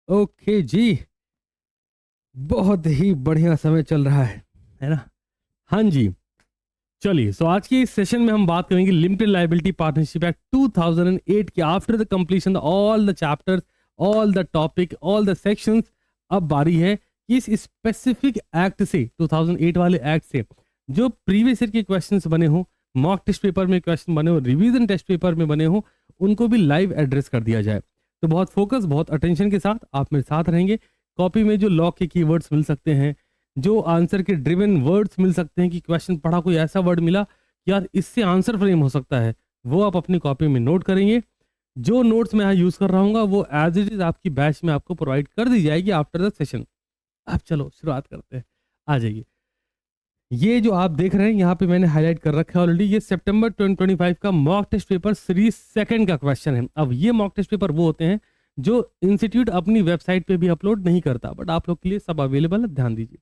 Okay जी, बहुत ही बढ़िया समय चल रहा है ना। हाँ जी, चलिए। सो आज के इस सेशन में हम बात करेंगे लिमिटेड लायबिलिटी पार्टनरशिप एक्ट 2008 के after the completion all the chapters, all the topic, all the sections. अब बारी है कि इस स्पेसिफिक एक्ट से, 2008 वाले एक्ट से जो प्रीवियस ईयर के क्वेश्चंस बने हो, मॉक टेस्ट पेपर में क्वेश्चन बने हो, रिवीजन टेस्ट पेपर में बने हो, उनको भी लाइव एड्रेस कर दिया जाए। तो बहुत फोकस, बहुत अटेंशन के साथ आप मेरे साथ रहेंगे। कॉपी में जो लॉ के कीवर्ड्स मिल सकते हैं, जो आंसर के ड्रिवन वर्ड्स मिल सकते हैं कि क्वेश्चन पढ़ा कोई ऐसा वर्ड मिला कि यार इससे आंसर फ्रेम हो सकता है, वो आप अपनी कॉपी में नोट करेंगे। जो नोट्स मैं यहाँ यूज कर रहा हूँ वो एज इट इज आपकी बैच में आपको प्रोवाइड कर दी जाएगी आफ्टर द सेशन। अब चलो शुरुआत करते हैं, आ जाइए। ये जो आप देख रहे हैं यहाँ पे मैंने हाईलाइट कर रखा है ऑलरेडी, ये सितंबर 2025 का mock test paper series second का क्वेश्चन है। अब ये मॉक टेस्ट पेपर वो होते हैं जो इंस्टीट्यूट अपनी वेबसाइट पे भी अपलोड नहीं करता, बट आप लोग के लिए सब अवेलेबल है, ध्यान दीजिए।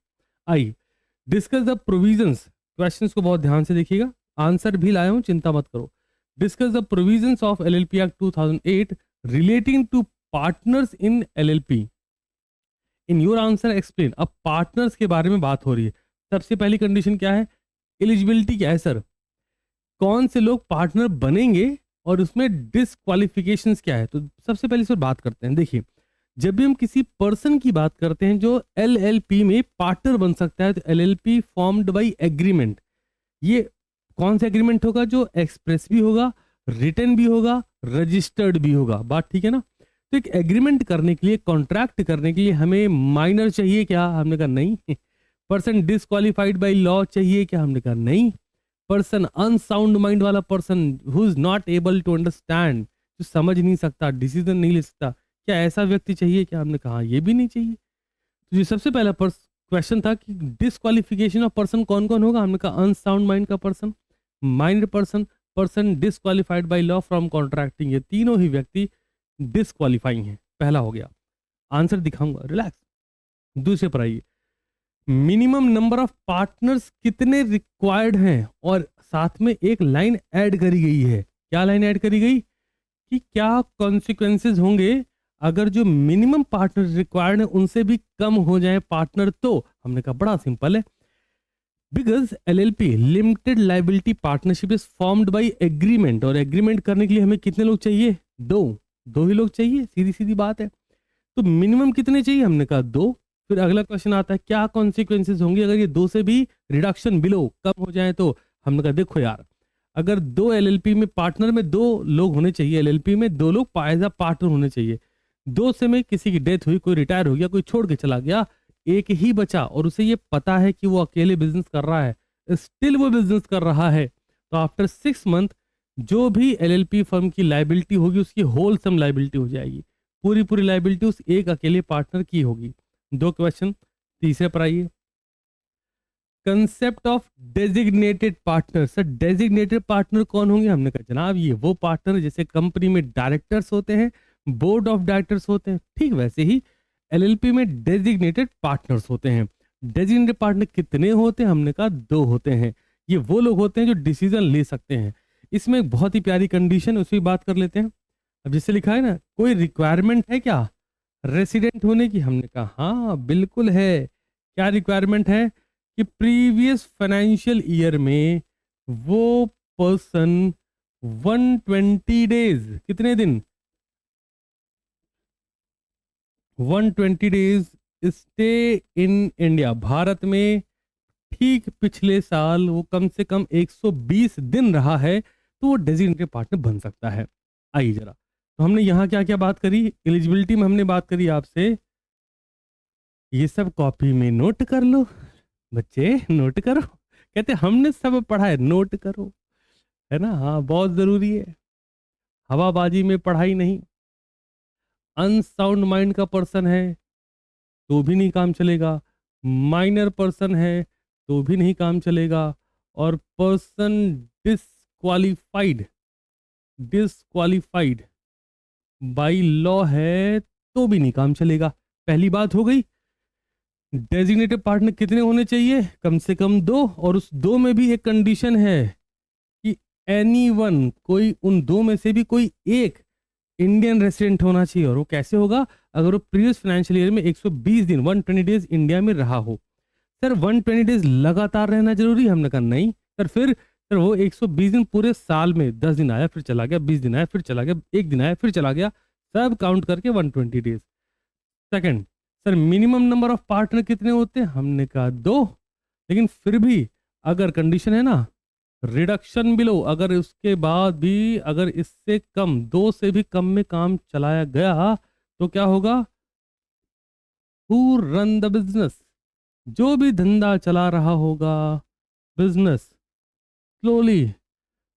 आइए डिस्कस द प्रोविजंस। क्वेश्चंस को बहुत ध्यान से देखिएगा, आंसर भी लाया हूं, चिंता मत करो। Discuss the provisions of LLP act 2008 relating to partners in LLP. In your answer explain. अब पार्टनर्स के बारे में बात हो रही है। सबसे पहली कंडीशन क्या है, एलिजिबिलिटी क्या है सर, कौन से लोग पार्टनर बनेंगे और उसमें डिसक्वालिफिकेशंस क्या है। तो सबसे पहले इस पर बात करते हैं। देखिए, जब भी हम किसी पर्सन की बात करते हैं जो एलएलपी में पार्टनर बन सकता है, तो एलएलपी फॉर्म्ड बाय एग्रीमेंट। ये कौन सा एग्रीमेंट होगा, जो एक्सप्रेस भी होगा, रिटन भी होगा, रजिस्टर्ड भी होगा। बात ठीक है ना। तो एक एग्रीमेंट करने के लिए, कॉन्ट्रैक्ट करने के लिए हमें माइनर चाहिए क्या, हमने कहा नहीं। पर्सन डिसक्वालिफाइड बाय लॉ चाहिए क्या, हमने कहा नहीं। पर्सन अनसाउंड माइंड वाला person who is not able to understand, जो समझ नहीं सकता, डिसीजन नहीं ले सकता, क्या ऐसा व्यक्ति चाहिए क्या, हमने कहा ये भी नहीं चाहिए। तो ये सबसे पहला क्वेश्चन था कि डिसक्वालिफिकेशन ऑफ पर्सन कौन कौन होगा। हमने कहा अनसाउंड माइंड का person, mind person, person disqualified by law from contracting, ये तीनों ही व्यक्ति डिसक्वालिफाइंग है। पहला हो गया, आंसर दिखाऊंगा, रिलैक्स। दूसरे पर आइए, मिनिमम नंबर ऑफ पार्टनर्स कितने रिक्वायर्ड हैं, और साथ में एक लाइन ऐड करी गई है। क्या लाइन ऐड करी गई कि क्या कॉन्सिक्वेंसेज होंगे अगर जो मिनिमम पार्टनर रिक्वायर्ड है उनसे भी कम हो जाए पार्टनर। तो हमने कहा बड़ा सिंपल है, because LLP limited liability partnership is formed by agreement, और एग्रीमेंट करने के लिए हमें कितने लोग चाहिए, दो ही लोग चाहिए, सीधी सीधी बात है। तो मिनिमम कितने चाहिए, हमने कहा दो। फिर अगला क्वेश्चन आता है, क्या कॉन्सिक्वेंसेज होंगे अगर ये दो से भी रिडक्शन बिलो कम हो जाए। तो हमने कहा देखो यार, अगर दो एलएलपी में पार्टनर में दो लोग होने चाहिए, एलएलपी में दो लोग पाएजा पार्टनर होने चाहिए। दो से में किसी की डेथ हुई, कोई रिटायर हो गया, कोई छोड़ के चला गया, एक ही बचा और उसे ये पता है कि वो अकेले बिजनेस कर रहा है, स्टिल वो बिजनेस कर रहा है, तो आफ्टर 6 मंथ जो भी एलएलपी फर्म की लाइबिलिटी होगी उसकी होलसम लाइबिलिटी हो जाएगी। पूरी पूरी लाइबिलिटी उस एक अकेले पार्टनर की होगी। दो क्वेश्चन। तीसरे पर आइए, concept of designated partner. Sir designated partner कौन होंगे, हमने कहा जनाब ये वो पार्टनर जैसे कंपनी में डायरेक्टर्स होते हैं, बोर्ड ऑफ डायरेक्टर्स होते हैं, ठीक वैसे ही एलएलपी में डेजिग्नेटेड पार्टनर्स होते हैं। डेजिग्नेटेड पार्टनर कितने होते हैं, हमने कहा दो होते हैं। ये वो लोग होते हैं जो डिसीजन ले सकते हैं। इसमें एक बहुत ही प्यारी कंडीशन, उसकी बात कर लेते हैं। अब जिससे लिखा है ना, कोई रिक्वायरमेंट है क्या रेसिडेंट होने की, हमने कहा हाँ बिल्कुल है। क्या रिक्वायरमेंट है कि प्रीवियस फाइनेंशियल ईयर में वो पर्सन 120 डेज, कितने दिन, 120 days stay in India, Bharat में ठीक पिछले साल वो कम से कम 120 दिन रहा है, तो वो डेजिग्नेटेड पार्टनर बन सकता है। आइए जरा, तो हमने यहाँ क्या क्या बात करी, एलिजिबिलिटी में हमने बात करी आपसे, ये सब कॉपी में नोट कर लो बच्चे, नोट करो। कहते हमने सब पढ़ा है, नोट करो, है ना। हाँ बहुत जरूरी है, हवाबाजी में पढ़ाई नहीं। अनसाउंड माइंड का पर्सन है तो भी नहीं काम चलेगा, माइनर पर्सन है तो भी नहीं काम चलेगा, और person disqualified, disqualified by law है तो भी नहीं काम चलेगा। पहली बात हो गई। डेजिग्नेटेड पार्टनर कितने होने चाहिए, कम से कम दो, और उस दो में भी एक कंडीशन है कि एनीवन, कोई उन दो में से भी कोई एक इंडियन रेसिडेंट होना चाहिए। और वो कैसे होगा? अगर वो प्रीवियस फाइनेंशियल ईयर में 120 दिन 120 डेज इंडिया में रहा हो। सर 120 डेज लगातार रहना जरूरी है? हमने कहा नहीं सर। फिर सर वो 120 दिन पूरे साल में 10 दिन आया फिर चला गया, 20 दिन आया फिर चला गया, 1 दिन आया फिर चला गया, सब काउंट करके 120 days. Second, sir minimum number of partner कितने होते हैं? हमने कहा 2। लेकिन फिर भी अगर कंडीशन है ना रिडक्शन बिलो, अगर उसके बाद भी अगर इससे कम 2 से भी कम में काम चलाया गया तो क्या होगा? हु रन द बिजनेस, जो भी धंधा चला रहा होगा बिजनेस स्लोली,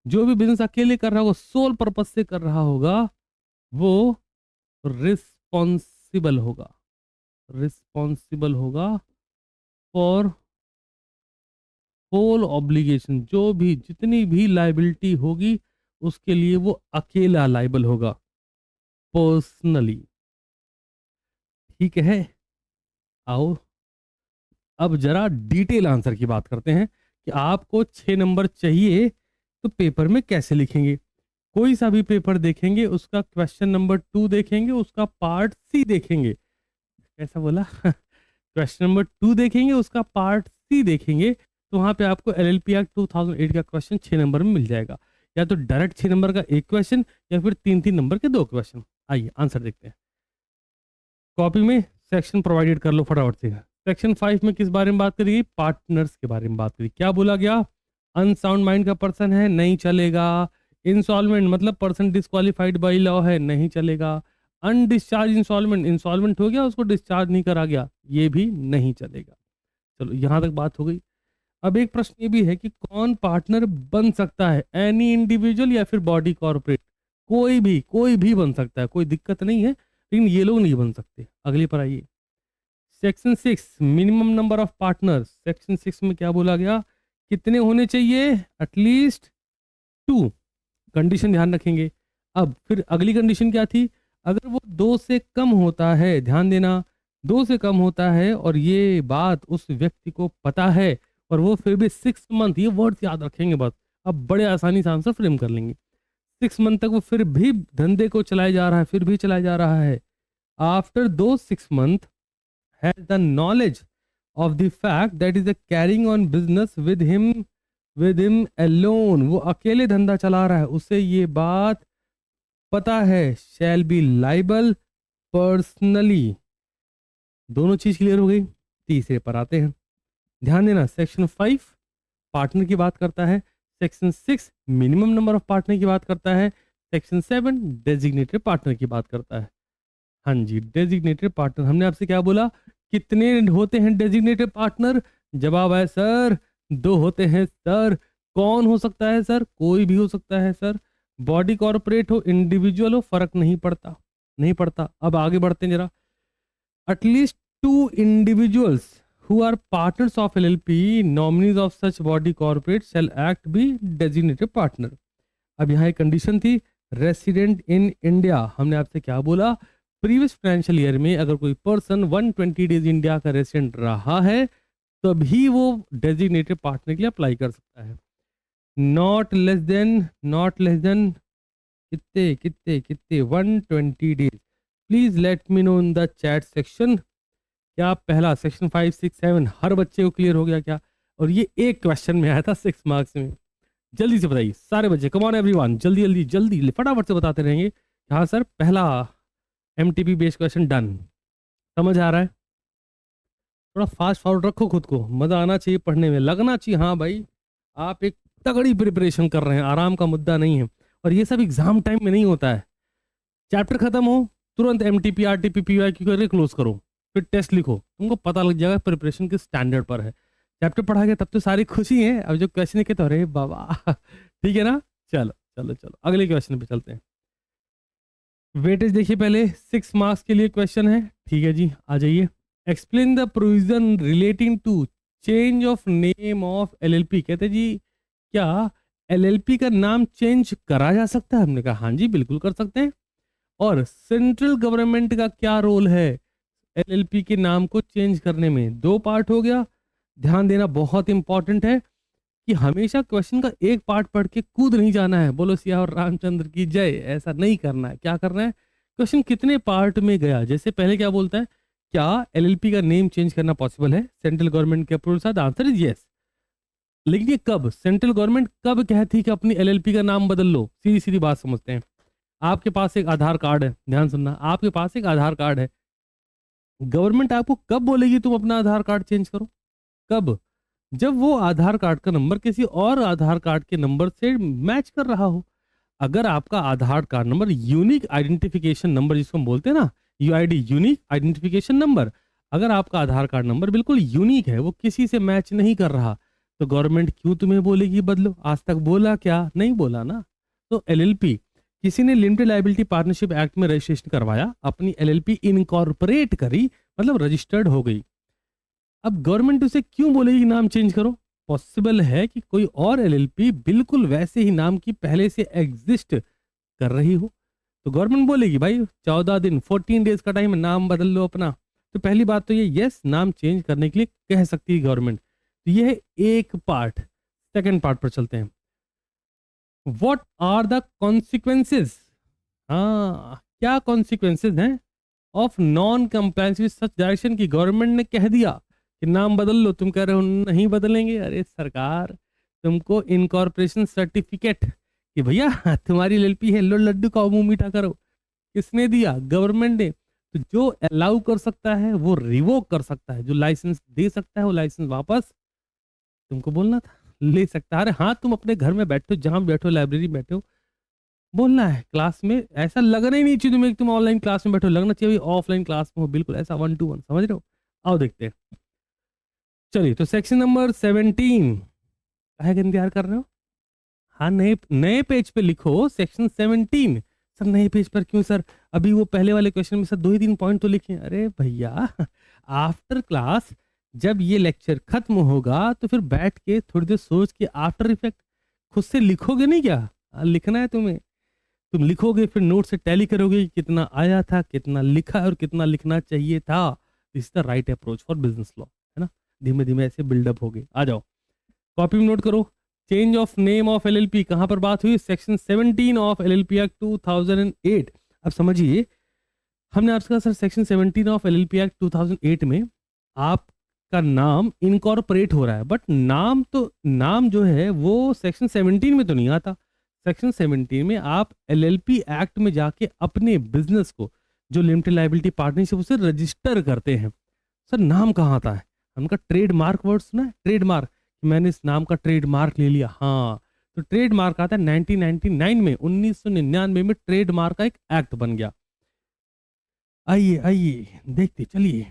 जो भी बिजनेस अकेले कर रहा होगा, सोल पर्पज से कर रहा होगा, वो रिस्पॉन्सिबल होगा। रिस्पॉन्सिबल होगा फॉर होल ऑब्लिगेशन, जो भी जितनी भी लाइबिलिटी होगी उसके लिए वो अकेला लाइबल होगा पर्सनली। ठीक है, आओ अब जरा डिटेल आंसर की बात करते हैं कि आपको 6 नंबर चाहिए तो पेपर में कैसे लिखेंगे। कोई सा भी पेपर देखेंगे उसका क्वेश्चन नंबर 2 देखेंगे, उसका पार्ट सी देखेंगे। कैसा बोला? क्वेश्चन नंबर 2 देखेंगे, उसका पार्ट सी देखेंगे, तो वहां पे आपको एलएलपी एक्ट 2008 का क्वेश्चन 6 नंबर में मिल जाएगा। या तो डायरेक्ट 6 नंबर का एक क्वेश्चन या फिर 3-3 नंबर के 2 क्वेश्चन। आइए आंसर देखते हैं। कॉपी में सेक्शन प्रोवाइडेड कर लो फटाफट से। सेक्शन 5 में किस बारे में बात करेगी? पार्टनर्स के बारे में बात करेगी। क्या बोला गया? अनसाउंड माइंड का पर्सन है, नहीं चलेगा। इंसॉल्वेंट मतलब पर्सन डिस्क्वालिफाइड बाई लॉ है, नहीं चलेगा। अनडिस्चार्ज इंसॉल्वेंट, इंसॉल्वेंट हो गया उसको डिस्चार्ज नहीं करा गया, ये भी नहीं चलेगा। चलो यहां तक बात हो गई। अब एक प्रश्न ये भी है कि कौन पार्टनर बन सकता है? एनी इंडिविजुअल या फिर बॉडी कॉर्पोरेट? कोई भी बन सकता है, कोई दिक्कत नहीं है, लेकिन ये लोग नहीं बन सकते। अगली पर आइए। Section 6 minimum number of partner. Section 6 में क्या बोला गया? कितने होने चाहिए? एटलीस्ट 2। कंडीशन ध्यान रखेंगे। अब फिर अगली कंडीशन क्या थी? अगर वो 2 से कम होता है, ध्यान देना, 2 से कम होता है और ये बात उस व्यक्ति को पता है और वो फिर भी 6 मंथ, ये वर्ड्स याद रखेंगे बस, अब बड़े आसानी से आंसर फ्रेम कर लेंगे। 6 मंथ तक वो फिर भी धंधे को चलाया जा रहा है, फिर भी चलाया जा रहा है। आफ्टर दो 6 month has the knowledge of the fact that is carrying on business with him alone, वो अकेले धंधा चला रहा है, उसे ये बात पता है। शैल बी लाइबल पर्सनली। दोनों चीज क्लियर हो गई। तीसरे पर आते हैं, ध्यान देना। सेक्शन 5 पार्टनर की बात करता है, section 6 minimum number of partner की बात करता है, सेक्शन 7 डेजिग्नेटेड पार्टनर की बात करता है। हाँ जी, डेजिग्नेटेड पार्टनर। हमने आपसे क्या बोला? कितने होते हैं डेजिग्नेटेड पार्टनर? जवाब है सर 2 होते हैं सर। कौन हो सकता है सर? कोई भी हो सकता है सर। बॉडी कॉर्पोरेट हो, इंडिविजुअल हो, फर्क नहीं पड़ता, नहीं पड़ता। अब आगे बढ़ते हैं जरा। At least 2 individuals who are partners of LLP, nominees of such body corporate shall act be designated partner। अब यहाँ एक कंडीशन थी, रेसिडेंट इन इंडिया। हमने आपसे क्या बोला? प्रीवियस फाइनेंशियल ईयर में अगर कोई पर्सन 120 डेज इंडिया का रेसिडेंट रहा है तभी वो डेजिग्नेटेड पार्टनर के लिए अप्लाई कर सकता है। नॉट लेस देन कितने कितने कितने 120 days. Please let me know in the chat section. क्या पहला सेक्शन 5, 6, 7 हर बच्चे को क्लियर हो गया क्या? और ये एक क्वेश्चन में आया था 6 मार्क्स में। जल्दी से बताइए सारे बच्चे, कम ऑन एवरीवन, जल्दी जल्दी जल्दी फटाफट से बताते रहेंगे। हाँ सर, पहला एमटीपी बेस्ड क्वेश्चन डन। समझ आ रहा है? थोड़ा फास्ट फॉरवर्ड रखो खुद को, मजा आना चाहिए पढ़ने में, लगना चाहिए हाँ भाई आप एक तगड़ी प्रिपरेशन कर रहे हैं, आराम का मुद्दा नहीं है। और ये सब एग्जाम टाइम में नहीं होता है। चैप्टर खत्म हो तुरंत एमटीपी आरटीपी पीवाईक्यू करके क्लोज करो, फिर टेस्ट लिखो, तुमको पता लग जाएगा प्रिपरेशन किस स्टैंडर्ड पर है। चैप्टर पढ़ा गया तब तो सारी खुशी है, अब जो क्वेश्चन के तो अरे बाबा ठीक है ना। चलो चलो चलो अगले क्वेश्चन पे चलते हैं। वेटेज देखिए पहले, 6 मार्क्स के लिए क्वेश्चन है। ठीक है जी, आ जाइए। Explain the provision relating to change of name of LLP. कहते जी क्या एलएलपी का नाम चेंज करा जा सकता है? हमने कहा हाँ जी बिल्कुल कर सकते हैं। और सेंट्रल गवर्नमेंट का क्या रोल है एलएलपी के नाम को चेंज करने में? 2 पार्ट हो गया, ध्यान देना बहुत इंपॉर्टेंट है कि हमेशा क्वेश्चन का एक पार्ट पढ़ के कूद नहीं जाना है, बोलो सियावर रामचंद्र की जय, ऐसा नहीं करना है। क्या करना है, क्वेश्चन कितने पार्ट में गया, जैसे पहले क्या बोलता है, क्या एलएलपी का नेम चेंज करना पॉसिबल है सेंट्रल गवर्नमेंट के अप्रूवल के साथ, आंसर इज यस। लेकिन ये कब, सेंट्रल गवर्नमेंट कब कहती कि अपनी एलएलपी का नाम बदल लो, सीधी सीधी बात समझते हैं। आपके पास एक आधार कार्ड है, ध्यान सुनना, आपके पास एक आधार कार्ड है, गवर्नमेंट आपको कब बोलेगी तुम अपना आधार कार्ड चेंज करो, कब, जब वो आधार कार्ड का नंबर किसी और आधार कार्ड के नंबर से मैच कर रहा हो। अगर आपका Aadhaar card number unique identification number जिसको हम बोलते हैं ना, यूआईडी, यूनिक आइडेंटिफिकेशन नंबर, अगर आपका आधार कार्ड नंबर बिल्कुल यूनिक है, वो किसी से मैच नहीं कर रहा, तो गवर्नमेंट क्यों तुम्हें बोलेगी बदलो। आज तक बोला क्या, नहीं बोला ना। तो एलएलपी, किसी ने लिमिटेड लायबिलिटी पार्टनरशिप एक्ट में रजिस्ट्रेशन करवाया, अपनी एलएलपी इनकॉर्पोरेट करी, मतलब रजिस्टर्ड हो गई। अब गवर्नमेंट उसे क्यों बोलेगी नाम चेंज करो, पॉसिबल है कि कोई और एलएलपी बिल्कुल वैसे ही नाम की पहले से एग्जिस्ट कर रही हो, तो गवर्नमेंट बोलेगी भाई 14 दिन 14 डेज का टाइम, नाम बदल लो अपना। तो पहली बात तो ये यस, नाम चेंज करने के लिए कह सकती है गवर्नमेंट। तो ये है एक पार्ट। सेकंड पार्ट पर चलते हैं, व्हाट आर द कॉन्सिक्वेंसेज, हाँ क्या कॉन्सिक्वेंसेज हैं of non compliance with such direction, की गवर्नमेंट ने कह दिया कि नाम बदल लो, तुम कह रहे हो नहीं बदलेंगे। अरे सरकार, तुमको इनकॉर्पोरेशन सर्टिफिकेट कि भैया तुम्हारी एलएलपी है, लो लड्डू का मुंह मीठा करो, किसने दिया, गवर्नमेंट ने। तो जो अलाउ कर सकता है वो रिवोक कर सकता है, जो लाइसेंस दे सकता है वो लाइसेंस वापस तुमको बोलना था, ले सकता है। अरे हाँ, तुम अपने घर में बैठो, जहां बैठो, लाइब्रेरी में बैठो, बोलना है क्लास में, ऐसा लगना ही नहीं चाहिए तुम्हें कि तुम ऑनलाइन क्लास में बैठो, लगना चाहिए ऑफलाइन क्लास में हो, बिल्कुल ऐसा 1 to 1, समझ रहे हो। आओ देखते हैं, चलिए। तो सेक्शन नंबर 17 काहे का इंतजार कर रहे हो, हाँ नए नए पेज पे लिखो सेक्शन 17। सर नए पेज पर क्यों सर, अभी वो पहले वाले क्वेश्चन में सर 2 ही 3 पॉइंट तो लिखे। अरे भैया, आफ्टर क्लास जब ये लेक्चर खत्म होगा तो फिर बैठ के थोड़ी देर सोच के आफ्टर इफेक्ट खुद से लिखोगे नहीं क्या, लिखना है तुम्हें, तुम लिखोगे फिर नोट से टैली करोगे कि कितना आया था, कितना लिखा और कितना लिखना चाहिए था। This is the right approach for business law, है ना। धीमे धीमे ऐसे बिल्डअप हो गए। आ जाओ कॉपी में नोट करो, change of name of LLP कहां पर बात हुई, सेक्शन 17 ऑफ एलएलपी एक्ट 2008। अब समझिए, हमने आपसे कहा sir section 17 of LLP act 2008 में आपका नाम इनकॉर्पोरेट हो रहा है, बट नाम जो है वो सेक्शन 17 में तो नहीं आता। सेक्शन 17 में आप एलएलपी एक्ट में जाके अपने बिजनेस को, जो लिमिटेड लायबिलिटी पार्टनरशिप, उसे रजिस्टर करते हैं। सर नाम कहाँ आता है, हमका ट्रेडमार्क वर्ड सुना है, ट्रेडमार्क, मैंने इस नाम का ट्रेडमार्क ले लिया, हाँ। तो ट्रेडमार्क आता है 1999 में, 1999 में ट्रेडमार्क का एक एक्ट बन गया। आइए आइए देखते चलिए,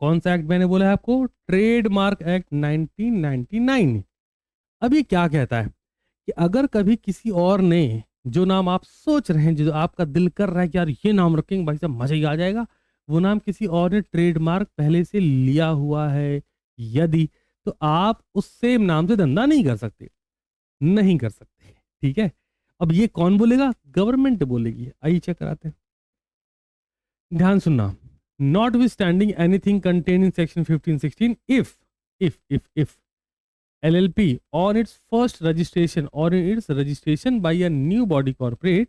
कौन सा एक्ट मैंने बोला है आपको, ट्रेडमार्क एक्ट 1999। अब ये क्या कहता है कि अगर कभी किसी और ने, जो नाम आप सोच रहे हैं, जो आपका दिल कर रहा है कि यार ये नाम रखेंगे भाई साहब मजा ही आ जाएगा, वो नाम किसी और ने ट्रेडमार्क पहले से लिया हुआ है यदि, तो आप उस सेम नाम से धंधा नहीं कर सकते, नहीं कर सकते, ठीक है। अब ये कौन बोलेगा, गवर्नमेंट बोलेगी। आइए चेक कराते हैं, ध्यान सुनना। Not with standing anything contain in section 15-16 if LLP on its first registration or in its registration by a new body corporate,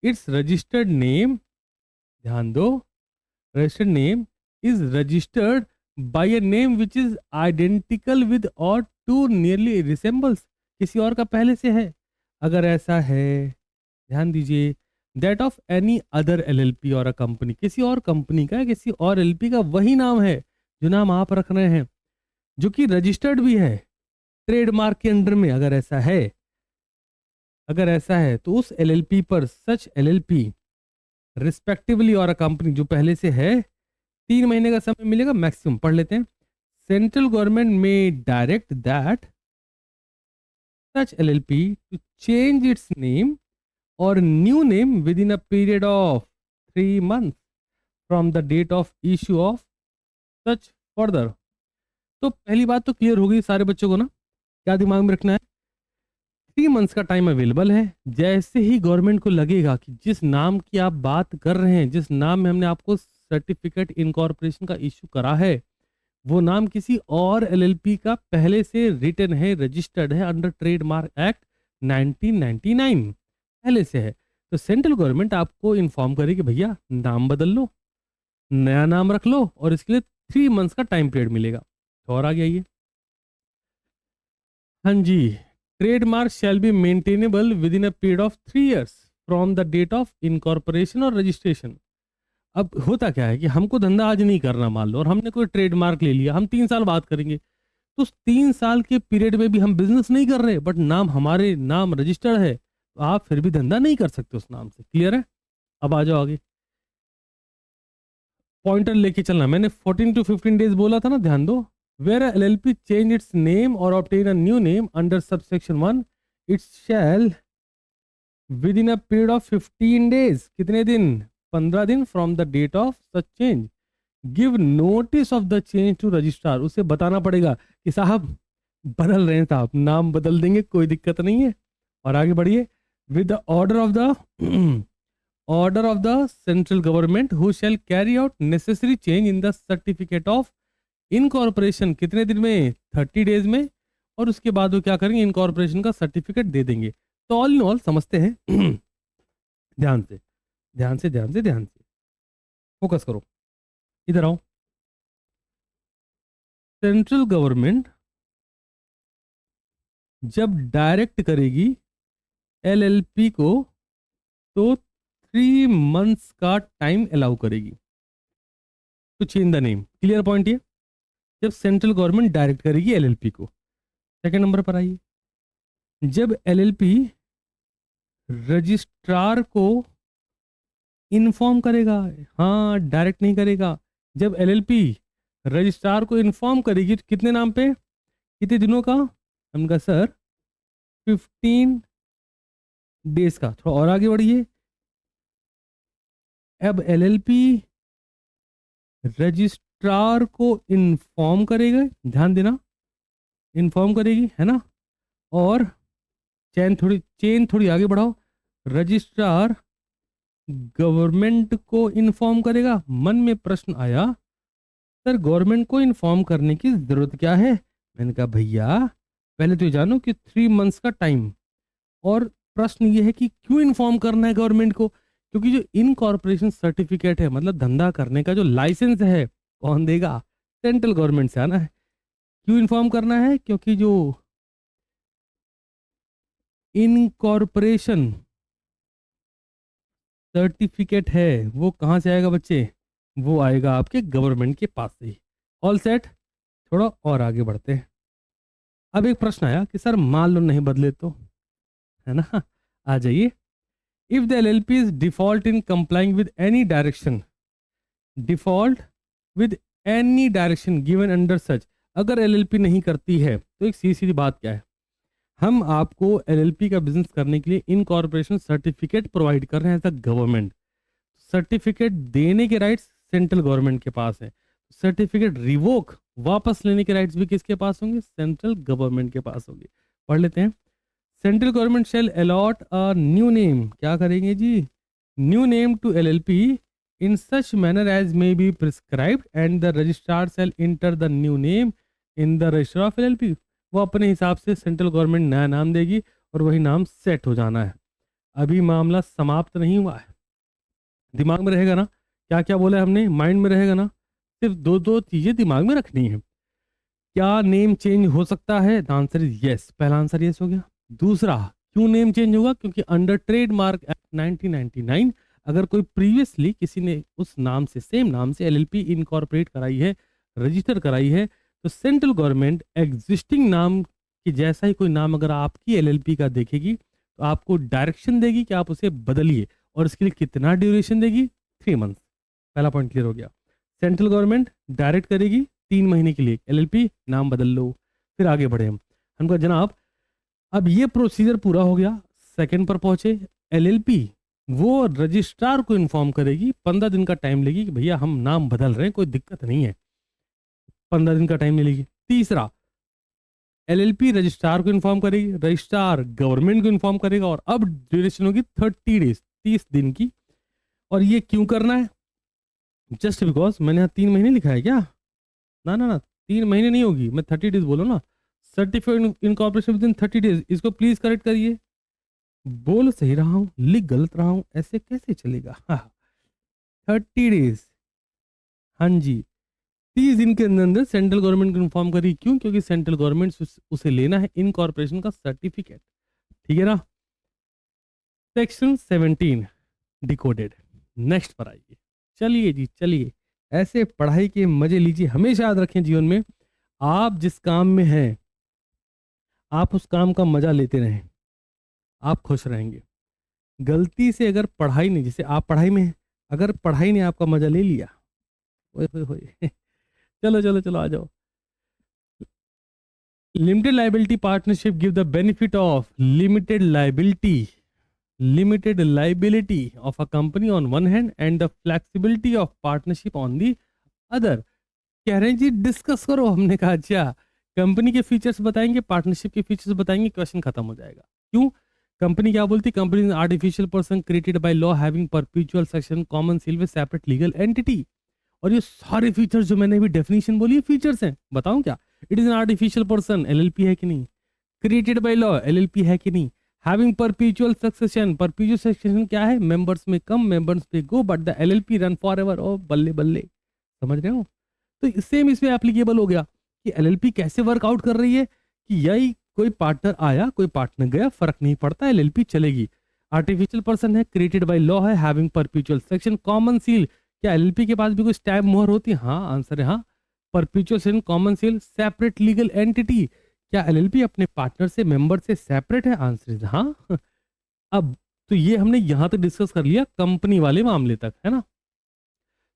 its registered name, ध्यान दो, registered name is registered by a name which is identical with or too nearly resembles, किसी और का पहले से है। अगर ऐसा है, ध्यान दीजिए, that of any other LLP और a company, किसी और कंपनी का, किसी और LLP का वही नाम है जो नाम आप रख रहे हैं, जो कि रजिस्टर्ड भी है ट्रेडमार्क के अंडर में। अगर ऐसा है तो उस एलएलपी पर, सच एलएलपी रिस्पेक्टिवली और अ कंपनी, जो पहले से है, 3 महीने का समय मिलेगा मैक्सिमम। पढ़ लेते हैं, सेंट्रल गवर्नमेंट में direct that such LLP to change its name or new name within a period of 3 months from the date of issue of such further. तो पहली बात तो क्लियर हो गई सारे बच्चों को ना, क्या दिमाग में रखना है, 3 months का टाइम अवेलेबल है। जैसे ही गवर्नमेंट को लगेगा कि जिस नाम की आप बात कर रहे हैं, जिस नाम में हमने आपको सर्टिफिकेट इनकॉर्पोरेशन का इश्यू करा है, वो नाम किसी और एलएलपी का पहले से रिटन है, रजिस्टर्ड है अंडर ट्रेडमार्क एक्ट 1999, पहले से है, तो सेंट्रल गवर्नमेंट आपको इन्फॉर्म करे कि भैया नाम बदल लो, नया नाम रख लो, और इसके लिए 3 मंथ्स का टाइम पीरियड मिलेगा। तो और आगे आइए। हाँ जी, trademark shall be maintainable within a period of 3 years from the date of incorporation or registration. अब होता क्या है कि हमको धंधा आज नहीं करना मान लो, और हमने कोई ट्रेडमार्क ले लिया, हम 3 साल बाद करेंगे, तो उस 3 साल के पीरियड में भी हम बिजनेस नहीं कर रहे, बट नाम हमारे नाम रजिस्टर्ड है, तो आप फिर भी धंधा नहीं कर सकते उस नाम से। क्लियर है? अब आ जाओ आगे। पॉइंटर लेके चलना, मैंने 14 to 15 डेज बोला था ना, ध्यान दो। Where LLP change its name or obtain a new name under subsection 1, it shall within a period of 15 days, कितने दिन? 15 दिन from the date of such change, give notice of the change to registrar. उसे बताना पड़ेगा कि साहब बदल रहे हैं, साहब नाम बदल देंगे, कोई दिक्कत नहीं है। और आगे बढ़िए। With the order of the order of the central government who shell carry out necessary change in the certificate of incorporation, कितने दिन में? 30 डेज में। और उसके बाद वो क्या करेंगे? इनकॉर्पोरेशन का सर्टिफिकेट दे देंगे। तो ऑल इन ऑल समझते हैं ध्यान से ध्यान से ध्यान से ध्यान से फोकस करो, इधर आओ। सेंट्रल गवर्नमेंट जब डायरेक्ट करेगी एलएलपी को, तो 3 मंथ्स का टाइम अलाउ करेगी to change the name. Clear point ये? जब सेंट्रल गवर्नमेंट डायरेक्ट करेगी एलएलपी को। सेकंड नंबर पर आइए। जब एलएलपी रजिस्ट्रार को इन्फॉर्म करेगा, हाँ डायरेक्ट नहीं करेगा, जब एलएलपी रजिस्ट्रार को इन्फॉर्म करेगी, कितने नाम पे, कितने दिनों का? हम कहा सर 15 डेज का। थोड़ा और आगे बढ़िए। अब एलएलपी रजिस्ट्रार को इन्फॉर्म करेगा, ध्यान देना, इन्फॉर्म करेगी, है ना। और चेन थोड़ी आगे बढ़ाओ। रजिस्ट्रार गवर्नमेंट को इन्फॉर्म करेगा। मन में प्रश्न आया, सर गवर्नमेंट को इन्फॉर्म करने की जरूरत क्या है? मैंने कहा भैया पहले तो ये जानो कि 3 मंथ्स का टाइम, और प्रश्न ये है कि क्यों इन्फॉर्म करना है गवर्नमेंट को? क्योंकि जो इनकॉर्पोरेशन सर्टिफिकेट है, मतलब धंधा करने का जो लाइसेंस है, कौन देगा? सेंट्रल गवर्नमेंट से आना है। क्यों इन्फॉर्म करना है? क्योंकि जो इनकॉर्पोरेशन सर्टिफिकेट है वो कहाँ से आएगा बच्चे? वो आएगा आपके गवर्नमेंट के पास से ही। All set? थोड़ा और आगे बढ़ते हैं। अब एक प्रश्न आया कि सर मान लो नहीं बदले तो, है ना। आ जाइए। If the LLP is default in complying with any direction, default with any direction given under such, अगर एलएलपी नहीं करती है तो एक सीधी सीधी बात क्या है, हम आपको एलएलपी का बिजनेस करने के लिए इनकॉर्पोरेशन सर्टिफिकेट प्रोवाइड कर रहे हैं एज अ गवर्नमेंट। सर्टिफिकेट देने के राइट्स सेंट्रल गवर्नमेंट के पास है, सर्टिफिकेट रिवोक वापस लेने के राइट्स भी किसके पास होंगे? सेंट्रल गवर्नमेंट के पास होंगे। पढ़ लेते हैं। Central government shall allot a new name, क्या करेंगे जी? New name to LLP in such manner as may be prescribed and the registrar shall enter the new name in the register of LLP. वो अपने हिसाब से central government नया नाम देगी और वही नाम सेट हो जाना है। अभी मामला समाप्त नहीं हुआ है, दिमाग में रहेगा ना क्या क्या बोला है हमने, माइंड में रहेगा ना। सिर्फ दो चीजें दिमाग में रखनी है। क्या नेम चेंज हो सकता है? The answer is yes. पहला आंसर यस हो गया। दूसरा, क्यों नेम चेंज होगा? क्योंकि अंडर ट्रेडमार्क एक्ट 1999 अगर कोई प्रीवियसली किसी ने उस नाम से, सेम नाम से एलएलपी इनकॉर्पोरेट कराई है, रजिस्टर कराई है, तो सेंट्रल गवर्नमेंट एग्जिस्टिंग नाम की जैसा ही कोई नाम अगर आपकी एलएलपी का देखेगी तो आपको डायरेक्शन देगी कि आप उसे बदलिए, और इसके लिए कितना ड्यूरेशन देगी? 3 मंथ्स। पहला पॉइंट क्लियर हो गया। सेंट्रल गवर्नमेंट डायरेक्ट करेगी 3 महीने के लिए, एलएलपी नाम बदल लो। फिर आगे बढ़े हम कहा जनाब अब ये प्रोसीजर पूरा हो गया, सेकंड पर पहुंचे। एलएलपी वो रजिस्ट्रार को इन्फॉर्म करेगी, 15 दिन का टाइम लेगी कि भैया हम नाम बदल रहे हैं, कोई दिक्कत नहीं है, 15 दिन का टाइम मिलेगी। तीसरा, एलएलपी रजिस्ट्रार को इन्फॉर्म करेगी, रजिस्ट्रार गवर्नमेंट को इन्फॉर्म करेगा, और अब ड्यूरेशन होगी 30 डेज, 30 दिन की। और ये क्यों करना है? जस्ट बिकॉज मैंने यहाँ 3 महीने लिखा है क्या? ना ना ना, 3 महीने नहीं होगी, मैं 30 डेज बोलो ना, certified incorporation with in 30 days. इसको प्लीज करेक्ट करिए। बोल सही रहा हूँ, लिख गलत रहा हूँ, ऐसे कैसे चलेगा? हाँ, 30 डेज। हाँ जी, 30 दिन के अंदर अंदर सेंट्रल गवर्नमेंट को इन्फॉर्म करिए। क्यों? क्योंकि सेंट्रल गवर्नमेंट उसे लेना है इनकॉर्पोरेशन का सर्टिफिकेट। ठीक है ना? Section 17 decoded. नेक्स्ट पर आइए। चलिए जी चलिए, ऐसे पढ़ाई के मजे लीजिए। हमेशा याद रखें जीवन में, आप जिस काम में हैं आप उस काम का मजा लेते रहें, आप खुश रहेंगे। गलती से अगर पढ़ाई नहीं, जैसे आप पढ़ाई में हैं, अगर पढ़ाई ने आपका मजा ले लिया, ओए होए होए चलो चलो चलो आ जाओ। Limited liability partnership give the benefit of limited liability of a company on one hand and the flexibility of partnership on the other। कह रहे हैं जी डिस्कस करो। हमने कहा अच्छा, कंपनी के फीचर्स बताएंगे, पार्टनरशिप के फीचर्स बताएंगे, क्वेश्चन खत्म हो जाएगा। क्यों? कंपनी क्या बोलती? Company artificial person created by law having perpetual section common seal with separate legal entity. और ये सारे फीचर्स जो मैंने अभी डेफिनेशन बोली है फीचर्स हैं। बताऊं क्या? It is an artificial person, LLP है कि नहीं? क्रिएटेड बाय लॉ, एलएलपी है कि नहीं? Having perpetual succession, perpetual succession क्या है? Members may come, members may go, but the LLP run forever. ओ बल्ले बल्ले, समझ रहे हो? तो सेम इसमें एप्लीकेबल हो गया कि एलएलपी कैसे वर्कआउट कर रही है कि यही कोई पार्टनर आया, कोई पार्टनर गया, फर्क नहीं पड़ता, एलएलपी चलेगी। आर्टिफिशियल पर्सन है, क्रिएटेड बाय लॉ है, having perpetual section common seal. क्या एलएलपी के पास भी कोई स्टैम्प मोहर होती है? हाँ, आंसर है हाँ। Perpetual section common seal, separate legal entity. क्या एलएलपी अपने पार्टनर से, मेंबर से सेपरेट है? आंसर है हाँ। अब तो ये हमने यहां तक डिस्कस कर लिया कंपनी वाले मामले तक, है ना?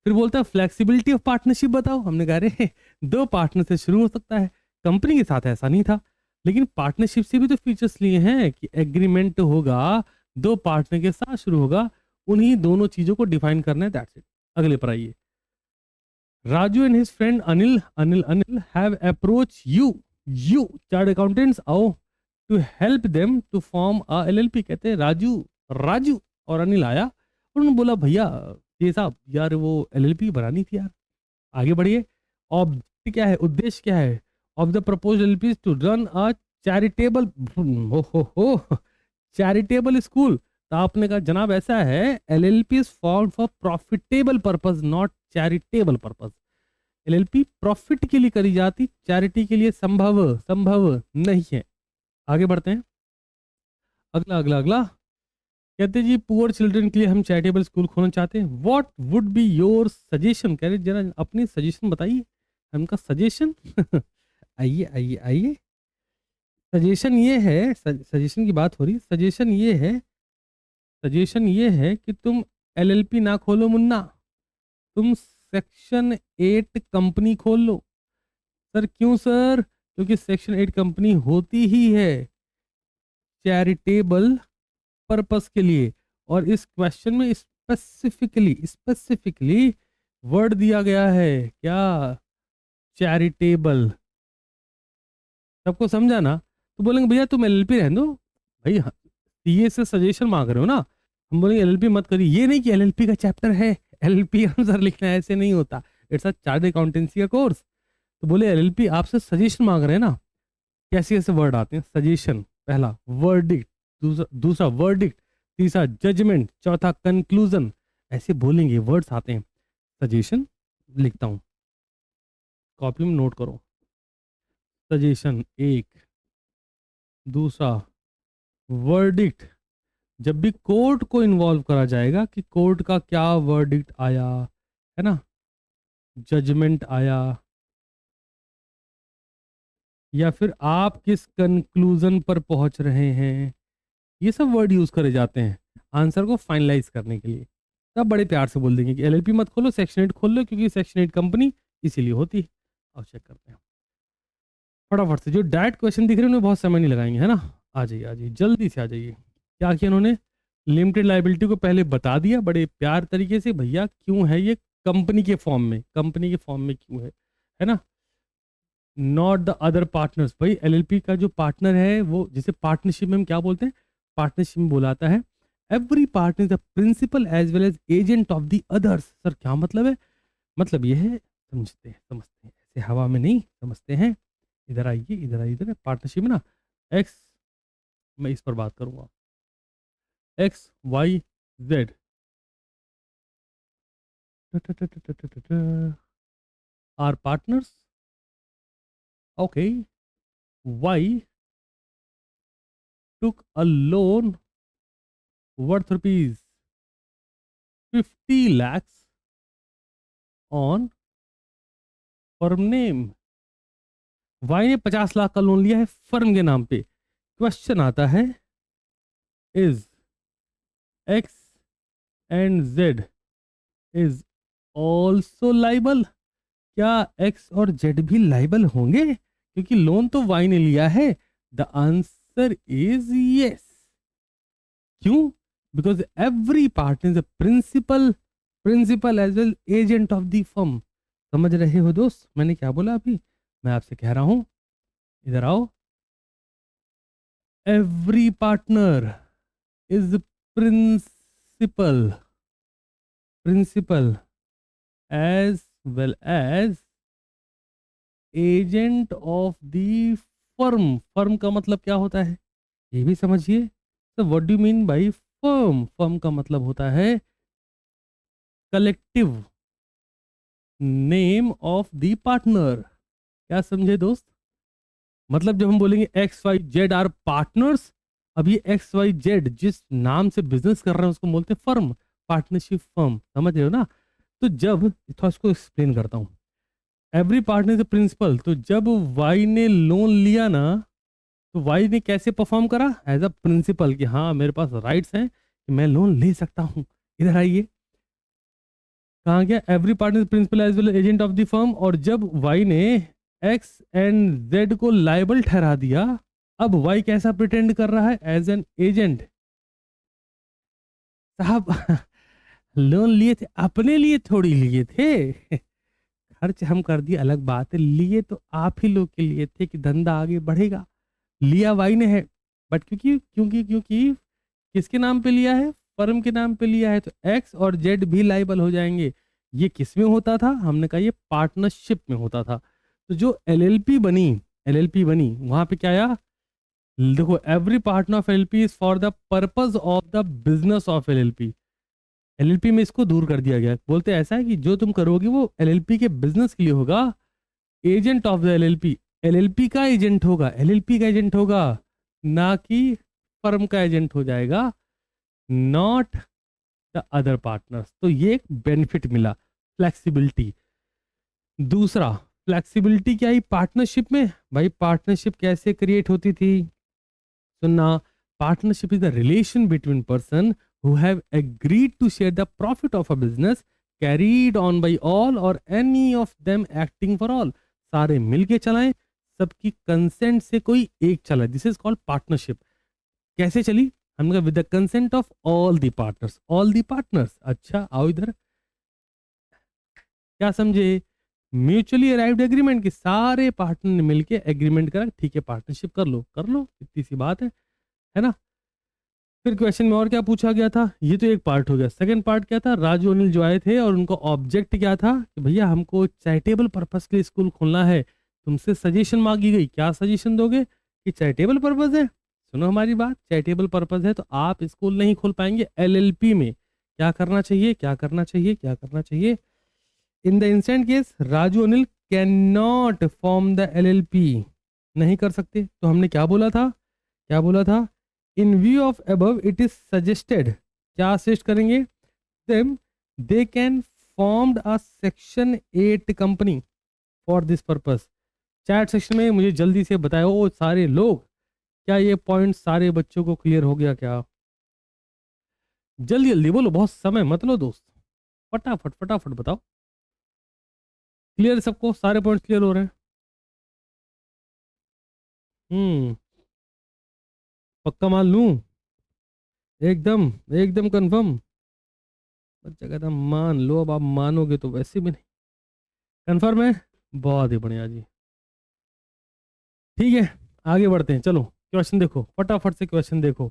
फिर बोलता है फ्लेक्सिबिलिटी ऑफ पार्टनरशिप बताओ। हमने कहा अरे 2 पार्टनर से शुरू हो सकता है, कंपनी के साथ ऐसा नहीं था, लेकिन पार्टनरशिप से भी तो फीचर्स लिए हैं कि एग्रीमेंट होगा, 2 पार्टनर के साथ शुरू होगा, उन्हीं दोनों चीजों को डिफाइन करना है, दैट्स इट। अगले पर आइए। Raju and his friend Anil have approach you chart accountants आओ to help them to form a LLP. कहते हैं राजू और अनिल आया और उन्होंने बोला भैया ये साहब यार वो एलएलपी बनानी थी यार। आगे बढ़िए। ऑब्जेक्ट क्या है, उद्देश्य क्या है of the proposed LLP? To run a charitable charitable school. तो आपने कहा जनाब ऐसा है, LLP is form for profitable purpose not charitable purpose. LLP profit के लिए करी जाती, चैरिटी के लिए संभव नहीं है। आगे बढ़ते हैं। अगला अगला अगला कहते जी पुअर चिल्ड्रन के लिए हम चैरिटेबल स्कूल खोलना चाहते हैं। What would be your suggestion? कह रहे जरा अपनी सजेशन बताइए। हमका सजेशन आइए आइए आइए। सजेशन ये है, सजेशन की बात हो रही, सजेशन ये है कि तुम एलएलपी ना खोलो मुन्ना, तुम सेक्शन 8 कंपनी खोल लो। सर क्यों सर? क्योंकि सेक्शन 8 कंपनी होती ही है चैरिटेबल पर्पस के लिए, और इस क्वेश्चन में स्पेसिफिकली वर्ड दिया गया है क्या? चैरिटेबल। सबको समझा ना? तो बोलेंगे भैया तुम एलएलपी रहने दो भाई, सीए से सजेशन मांग रहे हो ना, हम बोलेंगे एलएलपी मत करिए। ये नहीं कि एलएलपी का चैप्टर है, एलएलपी आंसर लिखना है, ऐसे नहीं होता। इट्स अ चार्टर्ड अकाउंटेंसी का कोर्स। तो बोले एलएलपी आपसे सजेशन मांग रहे हैं ना, कैसे कैसे वर्ड आते हैं? सजेशन, पहला वर्डिक्ट, दूसरा वर्डिक्ट, तीसरा जजमेंट, चौथा कंक्लूजन, ऐसे बोलेंगे वर्ड्स आते हैं। सजेशन लिखता हूं, कॉपी में नोट करो। सजेशन 1, दूसरा वर्डिक्ट, जब भी कोर्ट को इन्वॉल्व करा जाएगा कि कोर्ट का क्या वर्डिक्ट आया, है ना, जजमेंट आया, या फिर आप किस कंक्लूजन पर पहुंच रहे हैं, ये सब वर्ड यूज करे जाते हैं आंसर को फाइनलाइज करने के लिए। तब बड़े प्यार से बोल देंगे कि एलएलपी मत खोलो, सेक्शन 8 खोल लो, क्योंकि सेक्शन 8 कंपनी इसीलिए होती है। अब चेक करते हैं फटाफट से। जो डायरेक्ट क्वेश्चन दिख रहे हैं उन्हें बहुत समय नहीं लगाएंगे, है ना? आ जाइए जल्दी से आ जाइए। क्या किया उन्होंने? लिमिटेड लाइबिलिटी को पहले बता दिया बड़े प्यार तरीके से, भैया क्यों है ये कंपनी के फॉर्म में, क्यों है ना? Not the other partners. भाई एलएलपी का जो पार्टनर है वो, जिसे पार्टनरशिप में हम क्या बोलते हैं? पार्टनरशिप में बोलाता है every partner is the principal as well as agent of the others. Sir क्या मतलब है? मतलब ये है, समझते हैं ऐसे हवा में नहीं समझते हैं। इधर आइए, इधर आइए, इधर पार्टनरशिप में ना एक्स, मैं इस पर बात करूंगा, X Y Z are partners. Okay, Y took a loan worth rupees 50 lakhs on firm name। Y ने 50 लाख का लोन लिया है फर्म के नाम पे। क्वेश्चन आता है, is X and Z is also liable? क्या एक्स और जेड भी लाइबल होंगे, क्योंकि लोन तो वाई ने लिया है? The answer is yes. क्यों? Because every partner is a principal as well agent of the firm. समझ रहे हो दोस्त मैंने क्या बोला अभी? मैं आपसे कह रहा हूं, इधर आओ, every partner is principal as well as agent of the firm. Firm का मतलब क्या होता है ये भी समझिए। तो what do mean by firm? Firm का मतलब होता है collective name of the partner. क्या समझे दोस्त? मतलब जब हम बोलेंगे X Y Z are partners, अब ये एक्स वाई जेड जिस नाम से बिजनेस कर रहे हैं उसको बोलते हैं फर्म, पार्टनरशिप फर्म। समझ रहे हो ना? तो जब थोड़ा इसको एक्सप्लेन करता हूँ, एवरी पार्टनर इज प्रिंसिपल, तो जब वाई ने लोन लिया ना, तो वाई ने कैसे परफॉर्म करा? एज अ प्रिंसिपल, कि हाँ मेरे पास राइट्स हैं कि मैं लोन ले सकता हूँ। इधर आइए, कहाँ गया? Every partner principal as well agent of the firm. और जब वाई ने एक्स एंड जेड को लायबल ठहरा दिया, अब वाई कैसा प्रिटेंड कर रहा है? As an agent. साहब लोन लिए थे अपने लिए थोड़ी लिए थे खर्च हम कर दिए अलग बात है, लिए तो आप ही लोग के लिए थे कि धंधा आगे बढ़ेगा। लिया वाई ने है, बट क्योंकि क्योंकि क्योंकि किसके नाम पे लिया है? फर्म के नाम पे लिया है, तो एक्स और जेड भी लाइबल हो जाएंगे। ये किस में होता था? हमने कहा ये पार्टनरशिप में होता था। तो जो एलएलपी बनी वहां पे क्या आया? देखो, every partner of LLP is for the purpose of the business of LLP. LLP में इसको दूर कर दिया गया, बोलते ऐसा है कि जो तुम करोगे वो एलएलपी के बिजनेस के लिए होगा। Agent of the LLP, LLP का एजेंट होगा, एलएलपी का एजेंट होगा, ना कि फर्म का एजेंट हो जाएगा, नॉट द अदर पार्टनर्स। तो ये एक बेनिफिट मिला, फ्लेक्सिबिलिटी। दूसरा, फ्लेक्सिबिलिटी क्या ही पार्टनरशिप में? भाई पार्टनरशिप कैसे क्रिएट होती थी? सुनना, partnership is the relation between person who have agreed to share the profit of a business carried on by all or any of them acting for all। सारे मिलके चलाएं, सबकी कंसेंट से कोई एक चलाए, दिस इज कॉल्ड पार्टनरशिप। कैसे चली? हमने कहा with the consent of all the partners, all the partners. अच्छा आओ इधर, क्या समझे? म्यूचुअली अराइव्ड एग्रीमेंट, की सारे पार्टनर ने मिलके एग्रीमेंट करा, ठीक है पार्टनरशिप कर लो कर लो, इतनी सी बात है ना? फिर क्वेश्चन में और क्या पूछा गया था? ये तो एक पार्ट हो गया। सेकंड पार्ट क्या था? राजू अनिल जो आए थे और उनको ऑब्जेक्ट क्या था कि भैया हमको चैरिटेबल पर्पस के लिए स्कूल खोलना है, तुमसे सजेशन मांगी गई, क्या सजेशन दोगे? कि चैरिटेबल पर्पस है। सुनो हमारी बात, चैरिटेबल पर्पस है तो आप स्कूल नहीं खोल पाएंगे। एलएलपी में क्या करना चाहिए, क्या करना चाहिए, क्या करना चाहिए? In the instant case Raju Anil can not form the LLP, नहीं कर सकते। तो हमने क्या बोला था? क्या बोला था? इन view of above it is suggested, क्या सजेस्ट करेंगे? Them they can formed a section 8 company for this purpose. Chat section में मुझे जल्दी से बताओ वो सारे लोग, क्या ये पॉइंट सारे बच्चों को क्लियर हो गया क्या? जल्दी जल्दी बोलो, बहुत समय मत लो दोस्त, फटाफट फटाफट बताओ। क्लियर सबको? सारे पॉइंट क्लियर हो रहे हैं? पक्का मान लूं? एकदम एकदम कंफर्म? बच्चा कहता मान लो, अब आप मानोगे तो वैसे भी नहीं। कंफर्म है? बहुत ही बढ़िया जी, ठीक है आगे बढ़ते हैं। चलो क्वेश्चन देखो, फटाफट से क्वेश्चन देखो।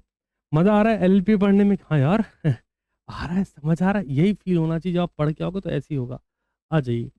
मजा आ रहा है एलएलपी पढ़ने में? हाँ यार आ रहा है, समझ आ रहा है। यही फील होना चाहिए, जब आप पढ़ के आओगे तो ऐसे ही होगा। आ जाइए,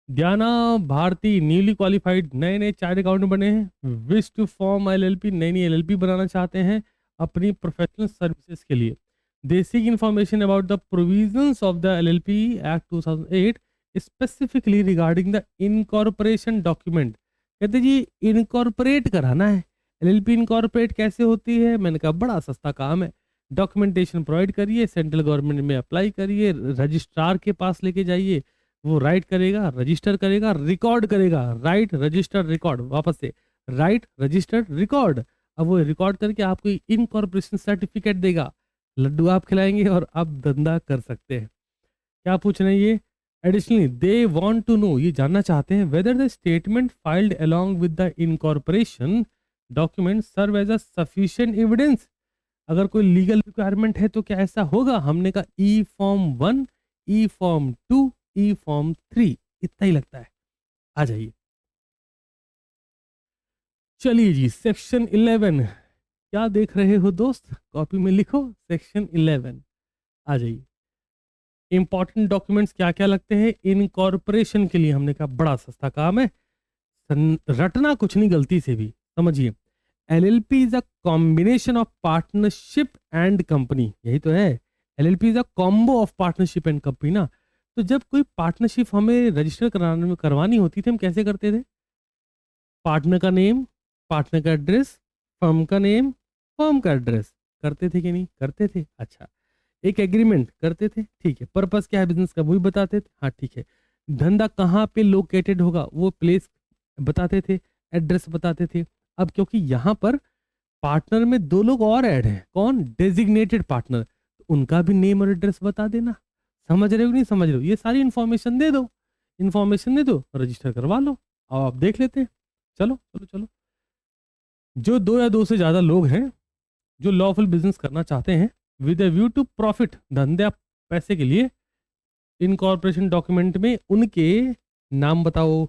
ज्ञाना भारती न्यूली क्वालिफाइड, नए नए चार्ट अकाउंटेंट बने हैं, विश टू फॉर्म एलएलपी, नई नई एलएलपी बनाना चाहते हैं अपनी प्रोफेशनल सर्विसेज के लिए। They seek information about the provisions of the LLP act 2008 specifically regarding the incorporation document. कहते जी इनकॉर्पोरेट कराना है, एलएलपी इनकॉर्पोरेट कैसे होती है? मैंने कहा बड़ा सस्ता काम है, डॉक्यूमेंटेशन प्रोवाइड करिए, सेंट्रल गवर्नमेंट में अप्लाई करिए, रजिस्ट्रार के पास लेके जाइए, वो राइट करेगा, रजिस्टर करेगा, रिकॉर्ड करेगा, राइट रजिस्टर रिकॉर्ड, वापस से राइट रजिस्टर रिकॉर्ड। अब वो रिकॉर्ड करके आपको इनकॉर्पोरेशन सर्टिफिकेट देगा, लड्डू आप खिलाएंगे और आप धंधा कर सकते हैं। क्या पूछ रहे हैं ये? Additionally they want to know, ये जानना चाहते हैं whether the statement filed along with the incorporation document serve as a sufficient evidence. अगर कोई लीगल रिक्वायरमेंट है तो क्या ऐसा होगा? हमने कहा ई फॉर्म 1, ई फॉर्म 2, ई फॉर्म 3, इतना ही लगता है। आ जाइए, चलिए जी सेक्शन 11। क्या देख रहे हो दोस्त? कॉपी में लिखो सेक्शन 11। आ जाइए, इंपॉर्टेंट डॉक्यूमेंट्स क्या क्या लगते हैं इनकॉर्पोरेशन के लिए? हमने कहा बड़ा सस्ता काम है, रटना कुछ नहीं गलती से भी, समझिए। LLP is a combination of partnership and company, यही तो है। LLP is a combo of partnership and company ना। तो जब कोई पार्टनरशिप हमें रजिस्टर कराने में करवानी होती थी, हम कैसे करते थे? पार्टनर का नेम, पार्टनर का एड्रेस, फर्म का नेम, फर्म का एड्रेस, करते थे कि नहीं करते थे? अच्छा, एक एग्रीमेंट करते थे, ठीक है। पर्पस क्या है बिजनेस का, वो भी बताते थे, हाँ ठीक है। धंधा कहाँ पे लोकेटेड होगा, वो प्लेस बताते थे, एड्रेस बताते थे। अब क्योंकि यहाँ पर पार्टनर में दो लोग और ऐड हैं, कौन? डेजिग्नेटेड पार्टनर, तो उनका भी नेम और एड्रेस बता देना। समझ रहे हो कि नहीं समझ रहे हो? ये सारी इन्फॉर्मेशन दे दो, इन्फॉर्मेशन दे दो, रजिस्टर करवा लो। अब आप देख लेते हैं। चलो चलो चलो, जो दो या दो से ज्यादा लोग हैं जो लॉफुल बिजनेस करना चाहते हैं with a view to profit, धंधे पैसे के लिए, इनकॉर्पोरेशन डॉक्यूमेंट में उनके नाम बताओ।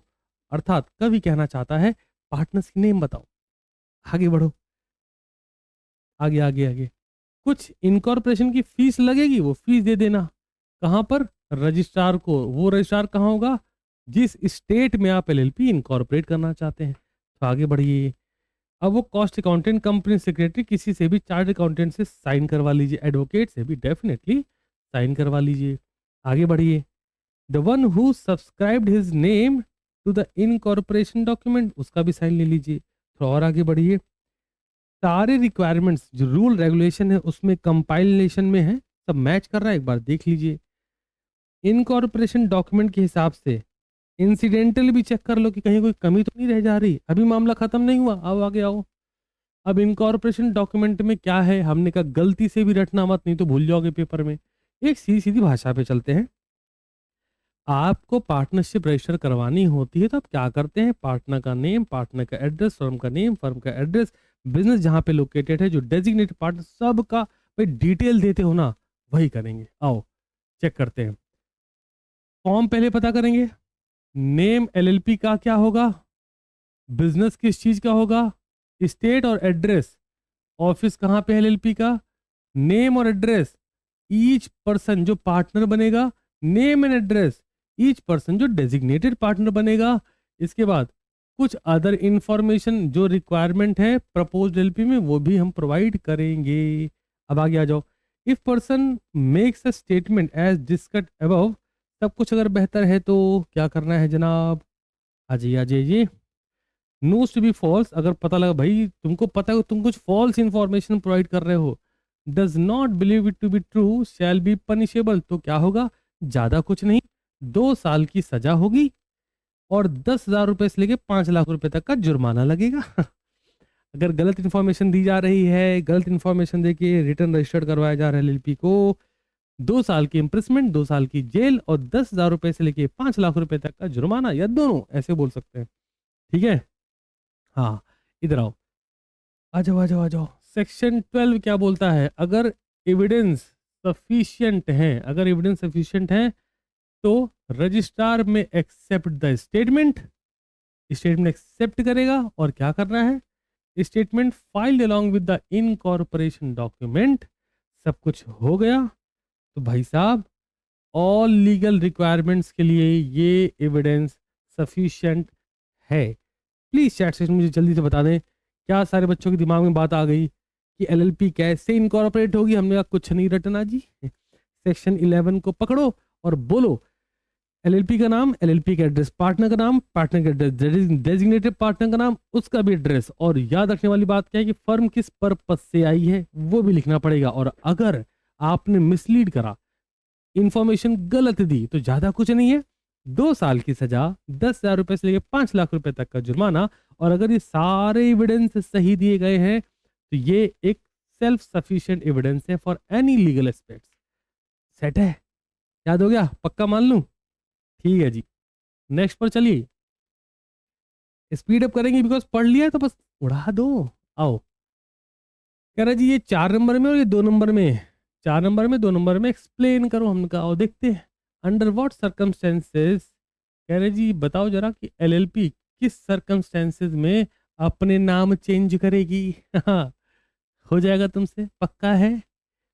अर्थात कवि कहना चाहता है पार्टनर्स की नेम बताओ। आगे बढ़ो, आगे आगे आगे। कुछ इनकॉर्पोरेशन की फीस लगेगी, वो फीस दे देना। कहाँ पर? रजिस्ट्रार को। वो रजिस्ट्रार कहाँ होगा? जिस स्टेट में आप एलएलपी इनकॉर्पोरेट करना चाहते हैं। तो आगे बढ़िए। अब वो कॉस्ट अकाउंटेंट, कंपनी सेक्रेटरी, किसी से भी चार्ट अकाउंटेंट से साइन करवा लीजिए, एडवोकेट से भी डेफिनेटली साइन करवा लीजिए। आगे बढ़िए। The one who subscribed his name to the incorporation document, उसका भी साइन ले लीजिए। तो और आगे बढ़िए। सारे रिक्वायरमेंट्स जो रूल रेगुलेशन है उसमें कंपाइलेशन में है, सब मैच कर रहा है, एक बार देख लीजिए। इनकॉर्पोरेशन डॉक्यूमेंट के हिसाब से इंसिडेंटल भी चेक कर लो कि कहीं कोई कमी तो नहीं रह जा रही। अभी मामला खत्म नहीं हुआ, आओ आगे आओ। अब इनकॉर्पोरेशन डॉक्यूमेंट में क्या है? हमने कहा गलती से भी रटना मत, नहीं तो भूल जाओगे पेपर में। एक सीधी सीधी भाषा पे चलते हैं। आपको पार्टनरशिप रजिस्टर करवानी होती है तो आप क्या करते हैं? पार्टनर का नेम, पार्टनर का एड्रेस, फर्म का नेम, फर्म का एड्रेस, बिजनेस जहां पे लोकेटेड है, जो डेजिग्नेटेड पार्टनर, सब का भाई डिटेल देते हो ना, वही करेंगे। आओ चेक करते हैं। फॉर्म पहले पता करेंगे। नेम एलएलपी का क्या होगा? बिजनेस किस चीज का होगा? स्टेट और एड्रेस, ऑफिस कहाँ पे है एलएलपी का? नेम और एड्रेस, ईच पर्सन जो पार्टनर बनेगा, name and address each person जो डेजिग्नेटेड पार्टनर बनेगा। इसके बाद कुछ अदर इंफॉर्मेशन जो रिक्वायरमेंट है प्रपोज्ड एलपी में, वो भी हम प्रोवाइड करेंगे। अब आगे आ जाओ। If person makes a statement as discussed above, सब कुछ अगर बेहतर है तो क्या करना है जनाब? आ जाइए आ जाइए। नोज टू बी फॉल्स, अगर पता लगा भाई तुमको पता है तुम कुछ फॉल्स इंफॉर्मेशन प्रोवाइड कर रहे हो, does not believe it to be true shall be punishable, तो क्या होगा? ज्यादा कुछ नहीं, 2 साल की सजा होगी और 10,000 रुपए से लेके 5 लाख रुपए तक का जुर्माना लगेगा। अगर गलत इन्फॉर्मेशन दी जा रही है, गलत इन्फॉर्मेशन देके रिटर्न रजिस्टर्ड करवाया जा रहा है एलएलपी को, 2 साल की इम्प्रिसमेंट, 2 साल की जेल और 10,000 रुपए से लेके 5 लाख रुपए तक का जुर्माना, या दोनों, ऐसे बोल सकते हैं। ठीक है, हाँ इधर आओ, आ जाओ आ जाओ आ जाओ। सेक्शन 12 क्या बोलता है? अगर एविडेंस सफिशिएंट है, अगर एविडेंस सफिशिएंट है तो रजिस्ट्रार में accept the statement, statement accept करेगा और क्या करना है? Statement filed along with the incorporation document. सब कुछ हो गया तो भाई साहब ऑल लीगल रिक्वायरमेंट्स के लिए ये एविडेंस सफिशिएंट है? प्लीज चैट सेक्शन मुझे जल्दी से बता दें। क्या सारे बच्चों के दिमाग में बात आ गई कि एलएलपी कैसे इनकॉर्पोरेट होगी? हमने कहा कुछ नहीं रटना जी। सेक्शन 11 को पकड़ो और बोलो एलएलपी का नाम, एलएलपी का एड्रेस, पार्टनर का नाम, पार्टनर का एड्रेस, डेजिग्नेटेड पार्टनर का नाम, उसका भी एड्रेस, और याद रखने वाली बात क्या है कि फर्म किस पर्पस से आई है वो भी लिखना पड़ेगा। और अगर आपने मिसलीड करा, इंफॉर्मेशन गलत दी, तो ज्यादा कुछ नहीं है, 2 साल की सजा, 10,000 रुपए से लेकर 5 लाख रुपए तक का जुर्माना। और अगर ये सारे एविडेंस सही दिए गए हैं तो ये एक सेल्फ सफिशिएंट एविडेंस है for any legal aspects. Set है? याद हो गया? पक्का मान लूं? ठीक है जी, नेक्स्ट पर चलिए। स्पीड अप करेंगे बिकॉज पढ़ लिया है तो बस उड़ा दो। आओ, कह रहा जी ये 4 नंबर में और ये 2 नंबर में, 4 नंबर में 2 नंबर में एक्सप्लेन करो। हमने कहा और देखते हैं अंडर व्हाट सर्कमस्टेंसेस, कह रहे जी बताओ जरा कि एलएलपी किस सर्कमस्टेंसेस में अपने नाम चेंज करेगी। हाँ, हो जाएगा तुमसे, पक्का है?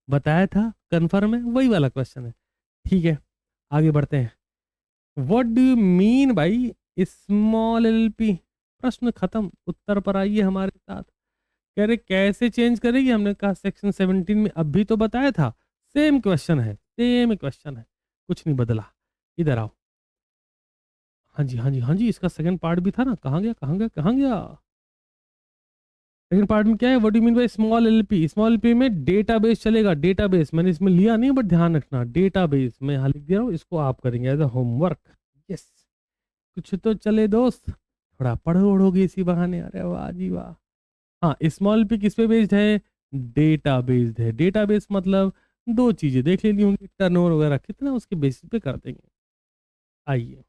बताया था, कंफर्म है, वही वाला क्वेश्चन है। ठीक है, आगे बढ़ते हैं। What do you mean by small LLP? प्रश्न खत्म, उत्तर पर आइए हमारे साथ। कह रहे कैसे चेंज करेगी? हमने कहा सेक्शन 17 में अभी तो बताया था, सेम क्वेश्चन है, सेम क्वेश्चन है, कुछ नहीं बदला। इधर आओ। हाँ जी, हाँ जी, हाँ जी, इसका सेकंड पार्ट भी था ना, कहाँ गया, कहाँ गया, कहाँ गया? सेकंड पार्ट में क्या है? What do mean by small LLP? Small LLP में डेटाबेस चलेगा। डेटाबेस मैंने इसमें लिया नहीं, बट ध्यान रखना डेटाबेस मैं यहाँ लिख दे रहा हूँ, इसको आप करेंगे एज अ होमवर्क। यस, कुछ तो चले दोस्त, थोड़ा पढ़ो ओढ़ोगे इसी बहाने। अरे वाह जी वाह। हाँ, स्मॉल एलएलपी किस पे बेस्ड है? डेटा बेस्ड है। डेटाबेस मतलब 2 चीजें देख लेनी होंगी, टर्नओवर वगैरह कितना, उसके बेसिस पे कर देंगे। आइए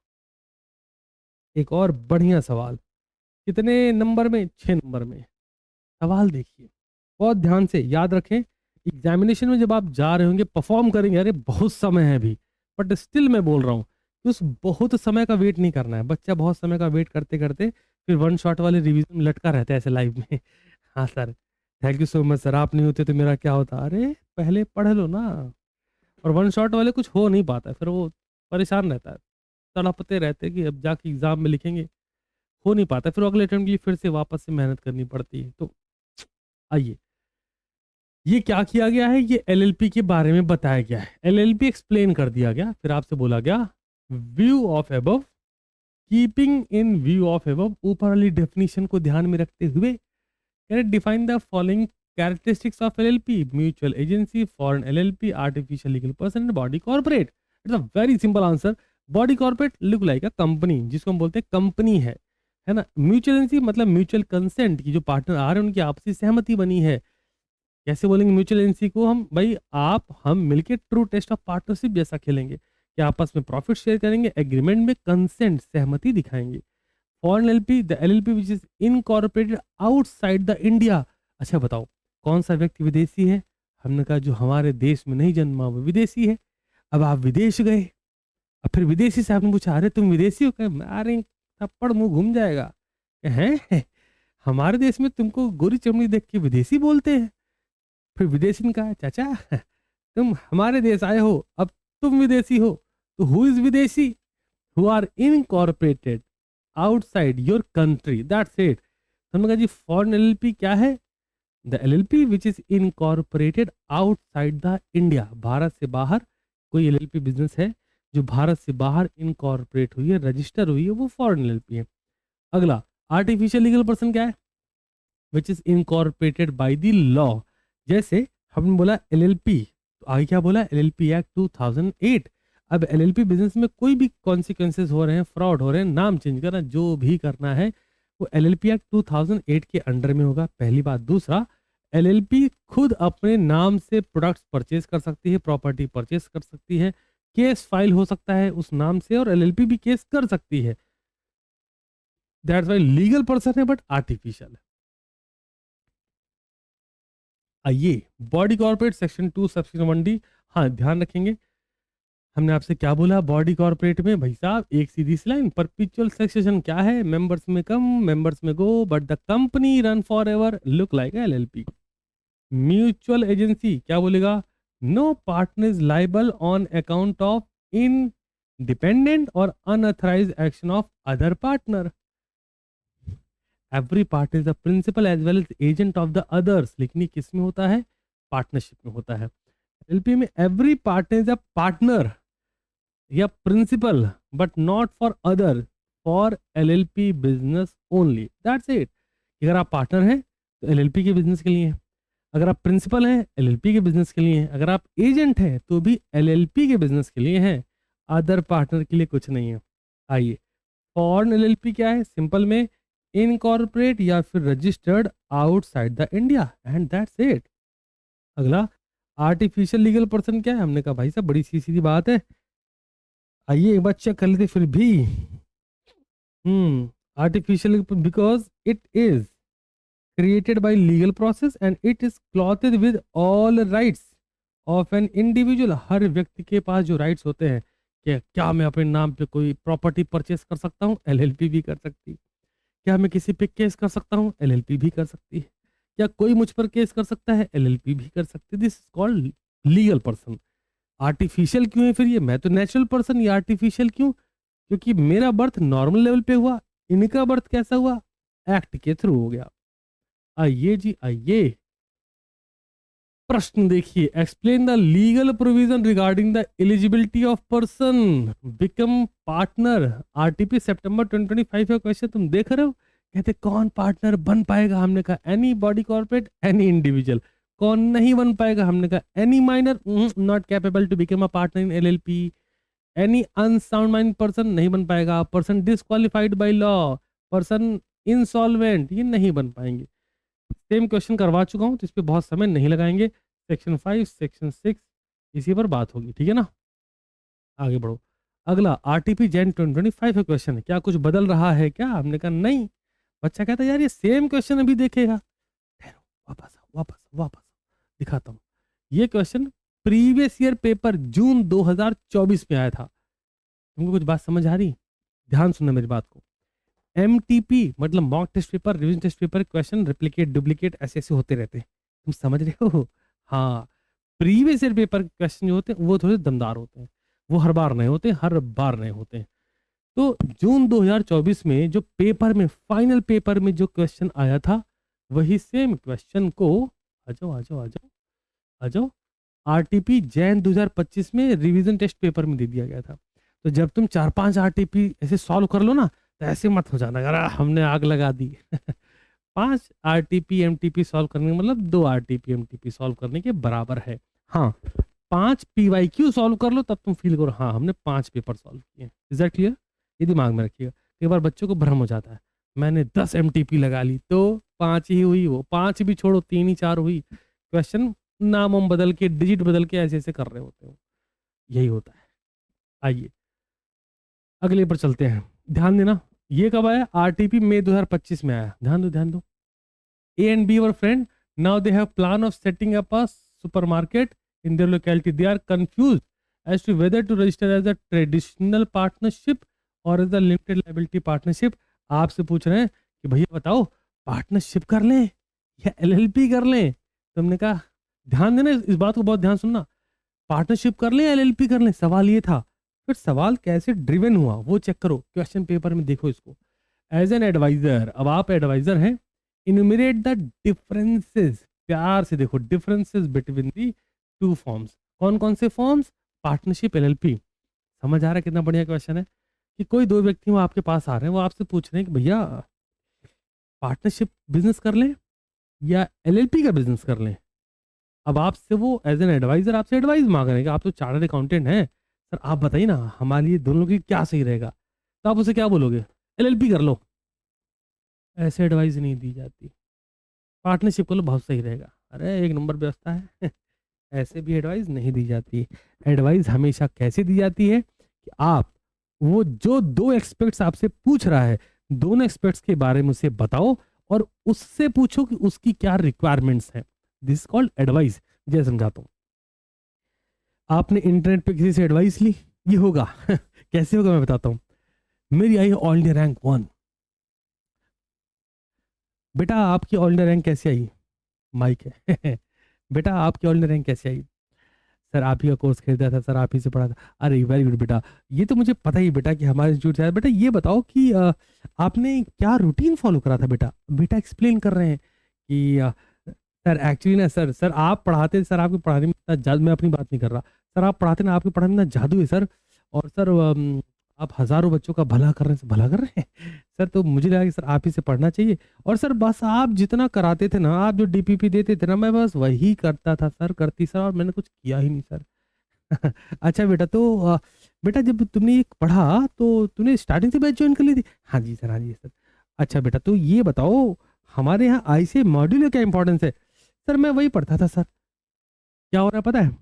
एक और बढ़िया सवाल। कितने नंबर में? 6 नंबर में। सवाल देखिए, बहुत ध्यान से याद रखें। एग्जामिनेशन में जब आप जा रहे होंगे, परफॉर्म करेंगे, अरे बहुत समय है अभी, बट स्टिल मैं बोल रहा हूँ कि उस बहुत समय का वेट नहीं करना है। बच्चा बहुत समय का वेट करते करते फिर 1 शॉट वाले रिवीजन में लटका रहता है ऐसे लाइव में। हाँ sir, thank you so much sir, आप नहीं होते तो मेरा क्या होता? अरे पहले पढ़ लो ना। और 1 शॉट वाले कुछ हो नहीं पाता है, फिर वो परेशान रहता है, तड़पते रहते हैं कि अब जाके एग्जाम में लिखेंगे, हो नहीं पाता, फिर अगले अटेम्प्ट के लिए फिर से वापस से मेहनत करनी पड़ती है। तो आइए, ये क्या किया गया है? ये एलएलपी के बारे में बताया गया है, एलएलपी एक्सप्लेन कर दिया गया, फिर आपसे बोला गया view of above, keeping in view of above, ऊपर वाली डेफिनेशन को ध्यान में रखते हुए define the following characteristics of LLP: mutual agency, foreign LLP, artificial legal person and body corporate. It's a very simple answer. Body corporate look like a company, जिसको हम बोलते हैं कंपनी है ना। म्यूचुअल एजेंसी मतलब म्यूचुअल कंसेंट की, जो partner आ रहे हैं उनकी आपसी सहमति बनी है। कैसे बोलेंगे म्यूचुअल एजेंसी को हम? भाई आप हम मिलके ट्रू टेस्ट ऑफ पार्टनरशिप जैसा खेलेंगे कि आपस में प्रॉफिट शेयर करेंगे, एग्रीमेंट में कंसेंट सहमति दिखाएंगे। Foreign LP, the LLP which is incorporated outside the India. अच्छा बताओ कौन सा व्यक्ति विदेशी है? हमने कहा जो हमारे देश में नहीं जन्मा वो विदेशी है। अब आप विदेश गए, अब फिर विदेशी से आपने पूछा अरे तुम विदेशी हो? कहे अरे थप्पड़ मुंह घूम जाएगा। हैं हमारे देश में तुमको गोरी चमड़ी देख के विदेशी बोलते हैं। फिर विदेशी ने कहा चाचा तुम हमारे देश आए हो, अब तुम विदेशी हो, तो हु इज विदेशी? Who are incorporated outside your country, that's it. तो हमने कहा जी फॉरेन एलएलपी क्या है? The LLP which is incorporated outside the India, Bharat से बाहर कोई एलएलपी बिजनेस है जो भारत से बाहर इनकॉर्पोरेट हुई है, रजिस्टर हुई है, वो फॉरेन एलएलपी है। अगला आर्टिफिशियल लीगल पर्सन क्या है? विच is incorporated by the law. जैसे हमने बोला एलएलपी, तो आगे क्या बोला? LLP act 2008। अब एलएलपी बिजनेस में कोई भी कॉन्सिक्वेंसेस हो रहे हैं, फ्रॉड हो रहे हैं, नाम चेंज करना, जो भी करना है वो एलएलपी एक्ट 2008 के अंडर में होगा, पहली बात। दूसरा, एलएलपी खुद अपने नाम से प्रोडक्ट्स परचेज कर सकती है, प्रॉपर्टी परचेज कर सकती है, केस फाइल हो सकता है उस नाम से, और एलएलपी भी केस कर सकती है। दैट्स वाई लीगल पर्सन है बट आर्टिफिशियल है। आइए body corporate section 2 section 1D। हाँ ध्यान रखेंगे, हमने आपसे क्या बोला बॉडी कॉर्पोरेट में? भाई साहब एक सीधी सी लाइन, परपिचुअल सक्सेशन क्या है? Members may come, members may go, but the company run forever, look like LLP. Mutual agency क्या बोलेगा? No partner is liable on account of independent or unauthorised action of other partner. Every part is the principal as well as agent of the others, लेकिन ये किस में होता है? Partnership में होता है। एलपी में every partner is a partner या principal but not for other, for LLP business only, that's it. अगर आप पार्टनर हैं तो एलएलपी के बिजनेस के लिए हैं, अगर आप प्रिंसिपल हैं एलएलपी के बिजनेस के लिए हैं, अगर आप एजेंट हैं तो भी एलएलपी के बिजनेस के लिए हैं, अदर पार्टनर के लिए कुछ नहीं है। आइए, फॉरेन एलएलपी क्या है? सिंपल में इनकॉर्पोरेट या फिर registered outside the India, and that's it. अगला आर्टिफिशियल लीगल पर्सन क्या है? हमने कहा भाई साहब बड़ी सी सीधी बात है, आइए एक बार चेक कर लेते फिर भी। Artificial because it is created by legal process and it is clothed with all rights of an individual। हर व्यक्ति के पास जो राइट्स होते हैं कि क्या मैं अपने नाम पे कोई प्रॉपर्टी परचेस कर सकता हूँ? एलएलपी भी कर सकती है। क्या मैं किसी पे केस कर सकता हूँ? एलएलपी भी कर सकती है। क्या कोई मुझ पर केस कर सकता है? एलएलपी भी कर सकती है। This is called legal person. Artificial क्यों है फिर ये? मैं तो नेचुरल पर्सन, ये आर्टिफिशियल क्यों? क्योंकि मेरा बर्थ नॉर्मल लेवल पे हुआ, इनका बर्थ कैसा हुआ? एक्ट के थ्रू हो गया। आइए जी आइए, प्रश्न देखिए, explain the legal provision regarding the eligibility of person become partner. RTP सितंबर 2025 का क्वेश्चन तुम देख रहे हो, कहते कौन पार्टनर बन पाएगा? हमने कहा any body corporate, any individual. कौन नहीं बन पाएगा? हमने कहा any minor not capable to become a partner in LLP. Any unsound mind person नहीं बन पाएगा। Person disqualified by law, person insolvent, ये नहीं बन पाएंगे। सेम क्वेश्चन करवा चुका हूं तो इस पर बहुत समय नहीं लगाएंगे। सेक्शन 5 सेक्शन 6 इसी पर बात होगी, ठीक है ना। आगे बढ़ो। अगला आरटीपी जैन 2025 का क्वेश्चन है, क्या कुछ बदल रहा है क्या? हमने कहा नहीं। बच्चा कहता है यार ये सेम क्वेश्चन अभी देखेगा। ठहरो, वापस आओ वापस आओ वापस आओ, दिखाता हूँ। ये क्वेश्चन प्रीवियस ईयर पेपर जून 2024 में आया था। तुमको कुछ बात समझ आ रही? ध्यान सुनना मेरी बात को। MTP मतलब mock test paper, revision test paper, question replicate duplicate ऐसे ऐसे होते रहते हैं, तुम समझ रहे हो? हाँ, प्रीवियस ईयर पेपर क्वेश्चन जो होते हैं वो थोड़े दमदार होते हैं, वो हर बार नहीं होते, हर बार नहीं होते। तो जून 2024 में जो पेपर में, फाइनल पेपर में जो क्वेश्चन आया था, वही सेम क्वेश्चन को आ जाओ आ जाओ आ जाओ आ जाओ आरटीपी जैन 2025 में रिवीजन टेस्ट पेपर में दे दिया गया था। तो जब तुम 4-5 आरटीपी ऐसे सॉल्व कर लो ना, तो ऐसे मत हो जाना यार हमने आग लगा दी। 5 आरटीपी एमटीपी सॉल्व करने का मतलब 2 आरटीपी एमटीपी सॉल्व करने के बराबर है। हाँ, 5 पीवाईक्यू सॉल्व कर लो तब तुम फील करो हाँ हमने 5 पेपर सॉल्व किए। Is that clear? ये दिमाग में रखिएगा। कई बार बच्चों को भ्रम हो जाता है, मैंने 10 एमटीपी लगा ली तो 5 ही हुई, वो 5 भी छोड़ो 3 ही 4 हुई। क्वेश्चन नाम हम बदल के, डिजिट बदल के ऐसे ऐसे कर रहे होते हो, यही होता है। आइए अगले पर चलते हैं। ध्यान देना, ये कब आया? आरटीपी मई 2025 में आया। ध्यान दो ध्यान दो। A and B were friend, now they have plan of setting up a supermarket in their locality. They are confused as to whether to register as a traditional partnership or as a limited liability partnership. आपसे पूछ रहे हैं कि भैया बताओ partnership कर लें या एलएलपी कर लें? तुमने कहा ध्यान देना, इस बात को बहुत ध्यान सुनना, पार्टनरशिप कर लें या एलएलपी कर लें, सवाल ये था। फिर सवाल कैसे ड्रिवन हुआ वो चेक करो, क्वेश्चन पेपर में देखो इसको। एज एन एडवाइजर, अब आप एडवाइजर हैं, इन्यूमरेट द डिफरेंसेस, प्यार से देखो, differences between the two forms. कौन कौन से फॉर्म्स? Partnership, LLP. समझ आ रहा है कितना बढ़िया क्वेश्चन है? कि कोई दो व्यक्ति वो आपके पास आ रहे हैं, वो आपसे पूछ रहे हैं कि भैया पार्टनरशिप बिजनेस कर लें या एलएलपी का बिजनेस कर लें। अब आपसे वो एज एन एडवाइजर आपसे एडवाइस मांग रहे हैं कि आप तो चार्टर्ड अकाउंटेंट हैं, सर आप बताइए ना हमारे लिए दोनों की क्या सही रहेगा। तो आप उसे क्या बोलोगे? एलएलपी कर लो। ऐसे एडवाइस नहीं दी जाती, पार्टनरशिप कर लो बहुत सही रहेगा। अरे एक नंबर व्यवस्था है। ऐसे भी एडवाइस नहीं दी जाती। एडवाइस हमेशा कैसे दी जाती है कि आप वो जो दो एक्सपर्ट्स आपसे पूछ रहा है, दोनों एक्सपर्ट्स के बारे में उसे बताओ और उससे पूछो कि उसकी क्या रिक्वायरमेंट्स हैं। This called advice. जैसे समझाता हूँ, आपने इंटरनेट पे किसी से एडवाइस ली, ये होगा कैसे होगा मैं बताता हूँ। मेरी आई ऑल इंडिया रैंक 1। बेटा आपकी ऑल इंडिया रैंक कैसे आई? माइक है। बेटा आपकी ऑल इंडिया रैंक कैसे आई? सर आप ही का कोर्स खरीदा था, सर आप ही से पढ़ा था। अरे वेरी गुड बेटा, ये तो मुझे पता ही बेटा कि हमारे इंस्टीट्यूट से आया। बेटा ये बताओ कि आपने क्या रूटीन फॉलो करा था बेटा? बेटा एक्सप्लेन कर रहे हैं कि सर एक्चुअली ना सर आप पढ़ाते, सर आपके पढ़ाने में इतना जादू, मैं अपनी बात नहीं कर रहा, सर आप पढ़ाते ना, आपके पढ़ाने में इतना जादू है सर। और सर आप हज़ारों बच्चों का भला कर रहे हैं, भला कर रहे हैं सर। तो मुझे लगा कि सर आप ही से पढ़ना चाहिए। और सर बस आप जितना कराते थे ना, आप जो डीपीपी देते थे ना, मैं बस वही करता था सर, करती सर, और मैंने कुछ किया ही नहीं सर। अच्छा बेटा, तो बेटा जब तुमने ये पढ़ा तो तुमने स्टार्टिंग से बैच ज्वाइन कर ली थी? हाँ जी सर, हाँ जी सर। अच्छा बेटा, तो ये बताओ हमारे यहाँ आईसीए मॉड्यूल का क्या इंपॉर्टेंस है? सर मैं वही पढ़ता था सर। क्या हो रहा है पता है?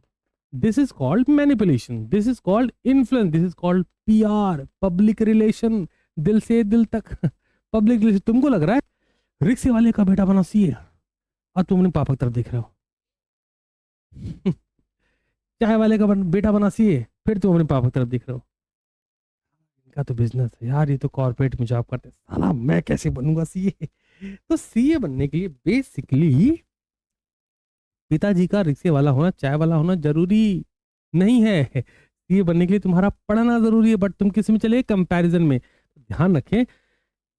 This is called manipulation, this is called influence, this is called PR, public relation, दिल से दिल तक। Public relation. तुमको लग रहा है रिक्शे वाले का बेटा बना सीए, और तुम अपने पापा की तरफ देख रहे हो। चाय वाले का बेटा बना सीए, फिर तुम अपने पापा की तरफ देख रहे हो। इनका तो बिजनेस है यार, ये तो कॉर्पोरेट में जॉब करते हैं, साला मैं कैसे बनूंगा सीए? तो सीए बनने के लिए बेसिकली पिताजी का रिक्शे वाला होना, चाय वाला होना जरूरी नहीं है। सीए बनने के लिए तुम्हारा पढ़ना जरूरी है, बट तुम किस में चले? कंपैरिजन में। ध्यान रखें,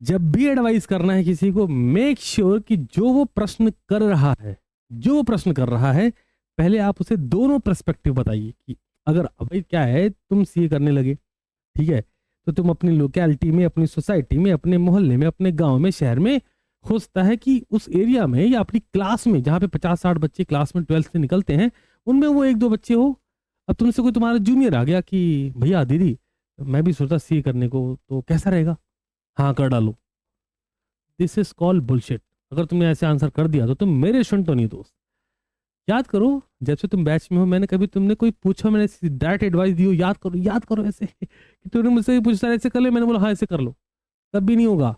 जब भी एडवाइस करना है किसी को, मेक श्योर कि जो वो प्रश्न कर रहा है, जो वो प्रश्न कर रहा है, पहले आप उसे दोनों पर्सपेक्टिव बताइए। कि अगर भाई क्या है, तुम सीए करने लगे, ठीक है, तो तुम अपनी लोकेलिटी में, अपनी सोसाइटी में, अपने मोहल्ले में, अपने गांव में, शहर में, हो सकता है कि उस एरिया में या अपनी क्लास में, जहाँ पे 50-60 बच्चे क्लास में 12th से निकलते हैं, उनमें वो 1-2 बच्चे हो। अब तुमसे कोई तुम्हारा जूनियर आ गया कि भैया दीदी मैं भी सोचा सीए करने को, तो कैसा रहेगा? हाँ कर डालो। This is called bullshit. अगर तुमने ऐसे आंसर कर दिया तो तुम मेरे स्टूडेंट तो नहीं दोस्त। याद करो, जब से तुम बैच में हो, मैंने कभी तुमने कोई पूछा, मैंने डायरेक्ट एडवाइस दी हो? याद करो ऐसे कि तुमने मुझसे पूछा ऐसे कर ले, मैंने बोला हाँ ऐसे कर लो, तब भी नहीं होगा।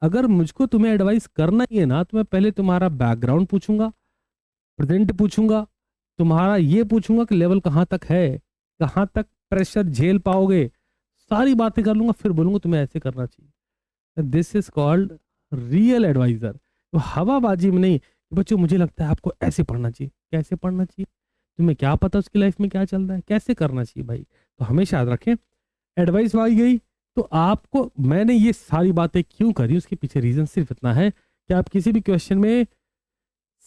अगर मुझको तुम्हें एडवाइस करना ही है ना, तो मैं पहले तुम्हारा बैकग्राउंड पूछूंगा, प्रेजेंट पूछूंगा, तुम्हारा ये पूछूंगा कि लेवल कहाँ तक है, कहाँ तक प्रेशर झेल पाओगे, सारी बातें कर लूंगा, फिर बोलूंगा तुम्हें ऐसे करना चाहिए। This is called real advisor. तो हवाबाजी में नहीं कि बच्चों मुझे लगता है आपको ऐसे पढ़ना चाहिए। कैसे पढ़ना चाहिए? तुम्हें क्या पता उसकी लाइफ में क्या चल रहा है, कैसे करना चाहिए भाई? तो हमेशा याद रखें, एडवाइस मांगी गई तो आपको, मैंने ये सारी बातें क्यों करी, उसके पीछे रीजन सिर्फ इतना है कि आप किसी भी क्वेश्चन में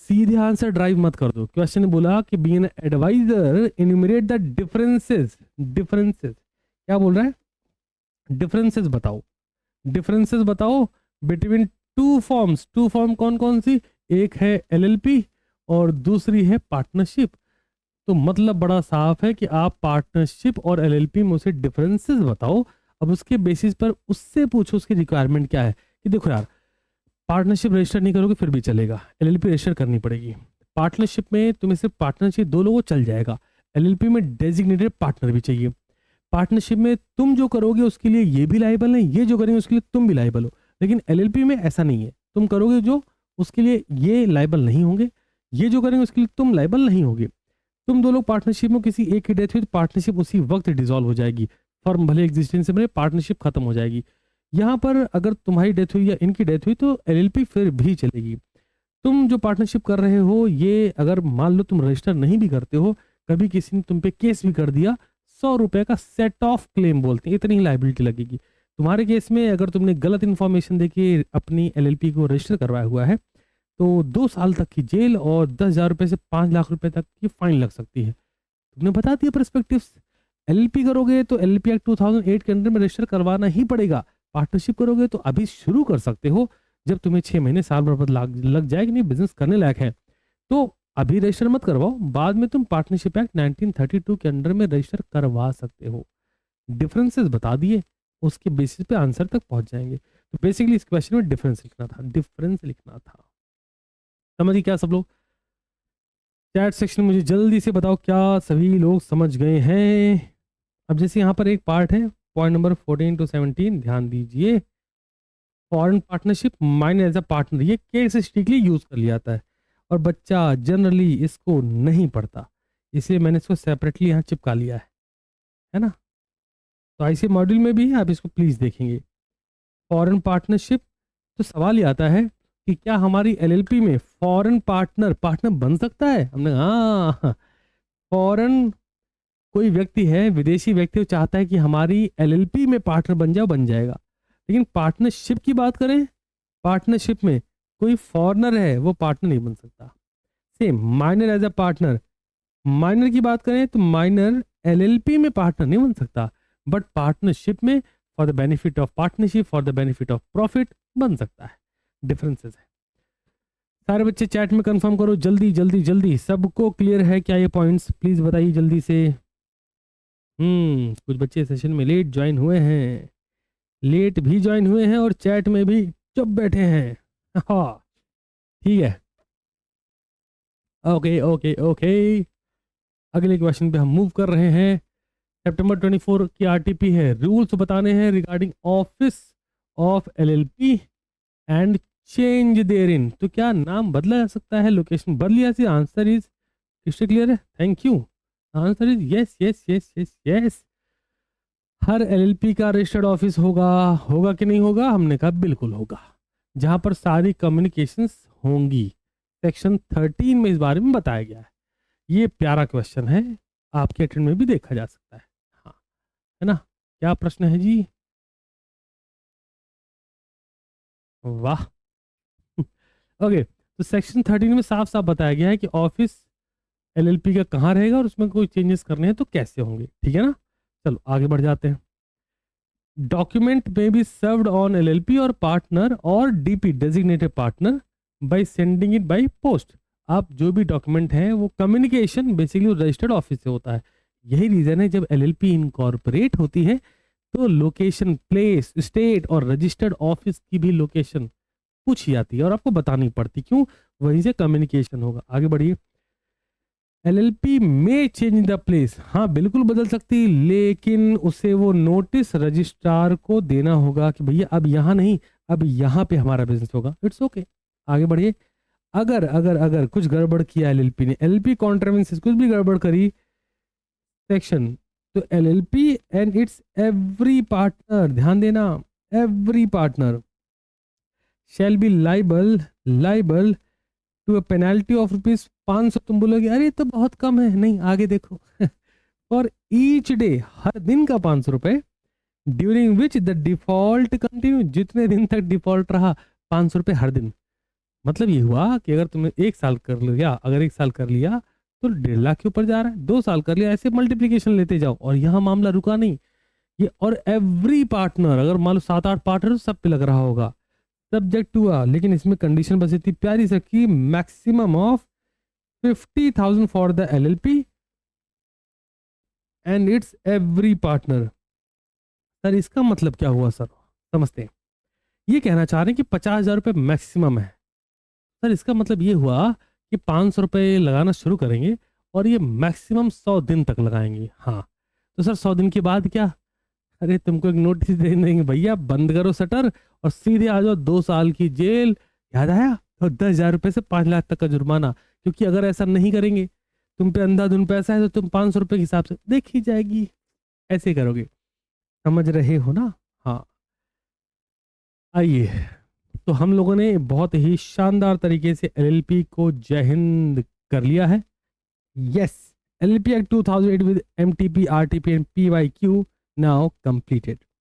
सीधे आंसर ड्राइव मत कर दो। क्वेश्चन ने बोला कि be an advisor enumerate the differences. Differences क्या बोल रहा है? डिफरेंसेस बताओ, डिफरेंसेस बताओ between two forms. Two form कौन कौन सी? एक है एलएलपी और दूसरी है पार्टनरशिप। तो मतलब बड़ा साफ है कि आप पार्टनरशिप और एलएलपी में उसे डिफरेंसेस बताओ। अब उसके बेसिस पर उससे पूछो उसकी रिक्वायरमेंट क्या है। कि देखो यार, पार्टनरशिप रजिस्टर नहीं करोगे फिर भी चलेगा, एलएलपी रजिस्टर करनी पड़ेगी। पार्टनरशिप में तुम्हें सिर्फ पार्टनरशिप 2 लोगों चल जाएगा, एलएलपी में डेजिग्नेटेड पार्टनर भी चाहिए। पार्टनरशिप में तुम जो करोगे उसके लिए ये भी लायबल नहीं, ये जो करेंगे उसके लिए तुम भी लायबल हो। लेकिन एलएलपी में ऐसा नहीं है, तुम करोगे जो उसके लिए ये लायबल नहीं होंगे, ये जो करेंगे उसके लिए तुम लायबल नहीं होगे। तुम 2 लोग पार्टनरशिप में किसी एक की डेथ हुई तो पार्टनरशिप उसी वक्त डिसॉल्व हो जाएगी, फर्म भले एग्जिस्टेंस से बने, पार्टनरशिप खत्म हो जाएगी। यहाँ पर अगर तुम्हारी डेथ हुई या इनकी डेथ हुई तो एलएलपी फिर भी चलेगी। तुम जो पार्टनरशिप कर रहे हो, ये अगर मान लो तुम रजिस्टर नहीं भी करते हो, कभी किसी ने तुम पे केस भी कर दिया, 100 रुपए का सेट ऑफ क्लेम बोलते हैं, इतनी ही लाइबिलिटी लगेगी तुम्हारे केस में। अगर तुमने गलत इन्फॉर्मेशन देके अपनी एलएलपी को रजिस्टर करवाया हुआ है तो 2 साल तक की जेल और 10,000 रुपए से 5 लाख रुपए तक की फाइन लग सकती है। तुमने बता दिया पर्सपेक्टिव्स। एलएलपी करोगे तो एलएलपी एक्ट 2008 के अंडर में रजिस्टर करवाना ही पड़ेगा। पार्टनरशिप करोगे तो अभी शुरू कर सकते हो, जब तुम्हें 6 महीने साल भर लग जाए कि नहीं बिजनेस करने लायक है, तो अभी रजिस्टर मत करवाओ, बाद में तुम पार्टनरशिप एक्ट 1932 के अंडर में रजिस्टर करवा सकते हो। डिफरेंसेस बता दिए, उसके बेसिस पे आंसर तक पहुंच जाएंगे। तो बेसिकली इस क्वेश्चन में डिफरेंस लिखना था, डिफरेंस लिखना था। समझिए क्या सब लोग? चैट सेक्शन में मुझे जल्दी से बताओ क्या सभी लोग समझ गए हैं? अब जैसे यहाँ पर एक पार्ट है, पॉइंट नंबर 14 to 17, ध्यान दीजिए। Foreign partnership mind as a partner, ये केस स्ट्रिक्टली यूज कर लिया जाता है और बच्चा जनरली इसको नहीं पढ़ता, इसलिए मैंने इसको सेपरेटली यहाँ चिपका लिया है ना। तो ऐसे मॉड्यूल में भी आप इसको प्लीज देखेंगे। फॉरेन पार्टनरशिप, तो सवाल ये आता है कि क्या हमारी एलएलपी में फॉरेन पार्टनर बन सकता है? हमने हाँ, फॉरेन कोई व्यक्ति है, विदेशी व्यक्ति, वो चाहता है कि हमारी एलएलपी में पार्टनर बन जाए, बन जाएगा। लेकिन पार्टनरशिप की बात करें, पार्टनरशिप में कोई फॉरेनर है वो पार्टनर नहीं बन सकता। Same minor as a partner, minor की बात करें तो माइनर एलएलपी में पार्टनर नहीं बन सकता, बट पार्टनरशिप में for the benefit of partnership, for the benefit of profit बन सकता है। डिफरेंसेस है। सारे बच्चे चैट में कंफर्म करो जल्दी जल्दी जल्दी। सबको क्लियर है क्या ये पॉइंट्स? प्लीज बताइए जल्दी से। कुछ बच्चे सेशन में लेट ज्वाइन हुए हैं, लेट भी ज्वाइन हुए हैं और चैट में भी चुप बैठे हैं। हाँ ठीक है, ओके ओके ओके। अगले क्वेश्चन पे हम मूव कर रहे हैं। सितंबर 24 की आरटीपी है, रूल्स बताने हैं regarding office of LLP and change therein. तो क्या नाम बदला जा सकता है, लोकेशन बदली जा सकती है? आंसर इज क्रिस्टल क्लियर है, thank you. Answer is yes yes yes yes yes. Her LLP का रजिस्टर्ड ऑफिस होगा, होगा कि नहीं होगा? हमने कहा बिल्कुल होगा, जहां पर सारी कम्युनिकेशंस होंगी। सेक्शन 13 में इस बारे में बताया गया है। ये प्यारा क्वेश्चन है, आपके अटेंड में भी देखा जा सकता है। हाँ है ना, क्या प्रश्न है जी? वाह ओके तो सेक्शन 13 में साफ साफ बताया गया है कि ऑफिस एलएलपी का कहाँ रहेगा और उसमें कोई चेंजेस करने हैं तो कैसे होंगे, ठीक है ना। चलो आगे बढ़ जाते हैं। डॉक्यूमेंट में बी सर्व्ड ऑन एलएलपी और पार्टनर और DP designated partner by sending it by post. आप जो भी डॉक्यूमेंट है वो कम्युनिकेशन बेसिकली रजिस्टर्ड ऑफिस से होता है। यही रीजन है जब एलएलपी इनकॉर्पोरेट होती है तो लोकेशन, प्लेस, स्टेट और रजिस्टर्ड ऑफिस की भी लोकेशन पूछी जाती है और आपको बतानी पड़ती, क्यों? वहीं से कम्युनिकेशन होगा। आगे बढ़िए। एलएलपी में चेंज द प्लेस, हाँ बिल्कुल बदल सकती, लेकिन उसे वो नोटिस रजिस्ट्रार को देना होगा कि भैया अब यहाँ नहीं, अब यहाँ पे हमारा बिजनेस होगा। इट्स ओके आगे बढ़िए। अगर अगर अगर कुछ गड़बड़ किया एलएलपी ने, एलएलपी कॉन्ट्रावेंसेस कुछ भी गड़बड़ करी सेक्शन, तो LLP and its every partner, ध्यान देना, every partner shall be liable to a penalty of ₹500। तुम बोलोगे अरे तो बहुत कम है, नहीं आगे देखो फॉर ईच डे, हर दिन का 500 रुपए, during which the default continue, जितने दिन तक डिफॉल्ट रहा 500 रुपए हर दिन। मतलब ये हुआ कि अगर तुमने 1 साल कर लिया, अगर 1 साल कर लिया तो 1.5 लाख के ऊपर जा रहा है, 2 साल कर लिया, ऐसे मल्टीप्लीकेशन लेते जाओ। और यहाँ मामला रुका नहीं ये, और एवरी पार्टनर, अगर मान लो 7-8 पार्टनर सब पे लग रहा होगा, सब्जेक्ट हुआ। लेकिन इसमें कंडीशन बस इतनी प्यारी सी कि maximum of 50,000 for the LLP and its every partner. Sir इसका मतलब क्या हुआ सर, समझते हैं। ये कहना चाह रहे हैं कि 50,000 रुपये मैक्सिमम है। सर इसका मतलब ये हुआ कि 500 रुपये लगाना शुरू करेंगे और ये मैक्सिमम 100 दिन तक लगाएंगे। हाँ तो सर 100 दिन के बाद क्या? अरे तुमको एक नोटिस दे देंगे, भैया बंद करो शटर और सीधे आ जाओ 2 साल की जेल। याद आया? तो 10,000 रुपये से 5 लाख तक का जुर्माना। क्योंकि अगर ऐसा नहीं करेंगे, तुम पे अंधाधुन पैसा है तो तुम 500 रुपये के हिसाब से देखी जाएगी, ऐसे करोगे। समझ रहे हो ना? हाँ आइए, तो हम लोगों ने बहुत ही शानदार तरीके से एलएलपी को जय हिंद कर लिया है। Yes, LLP act 2008 with MTP, RTP and PYQ now completed.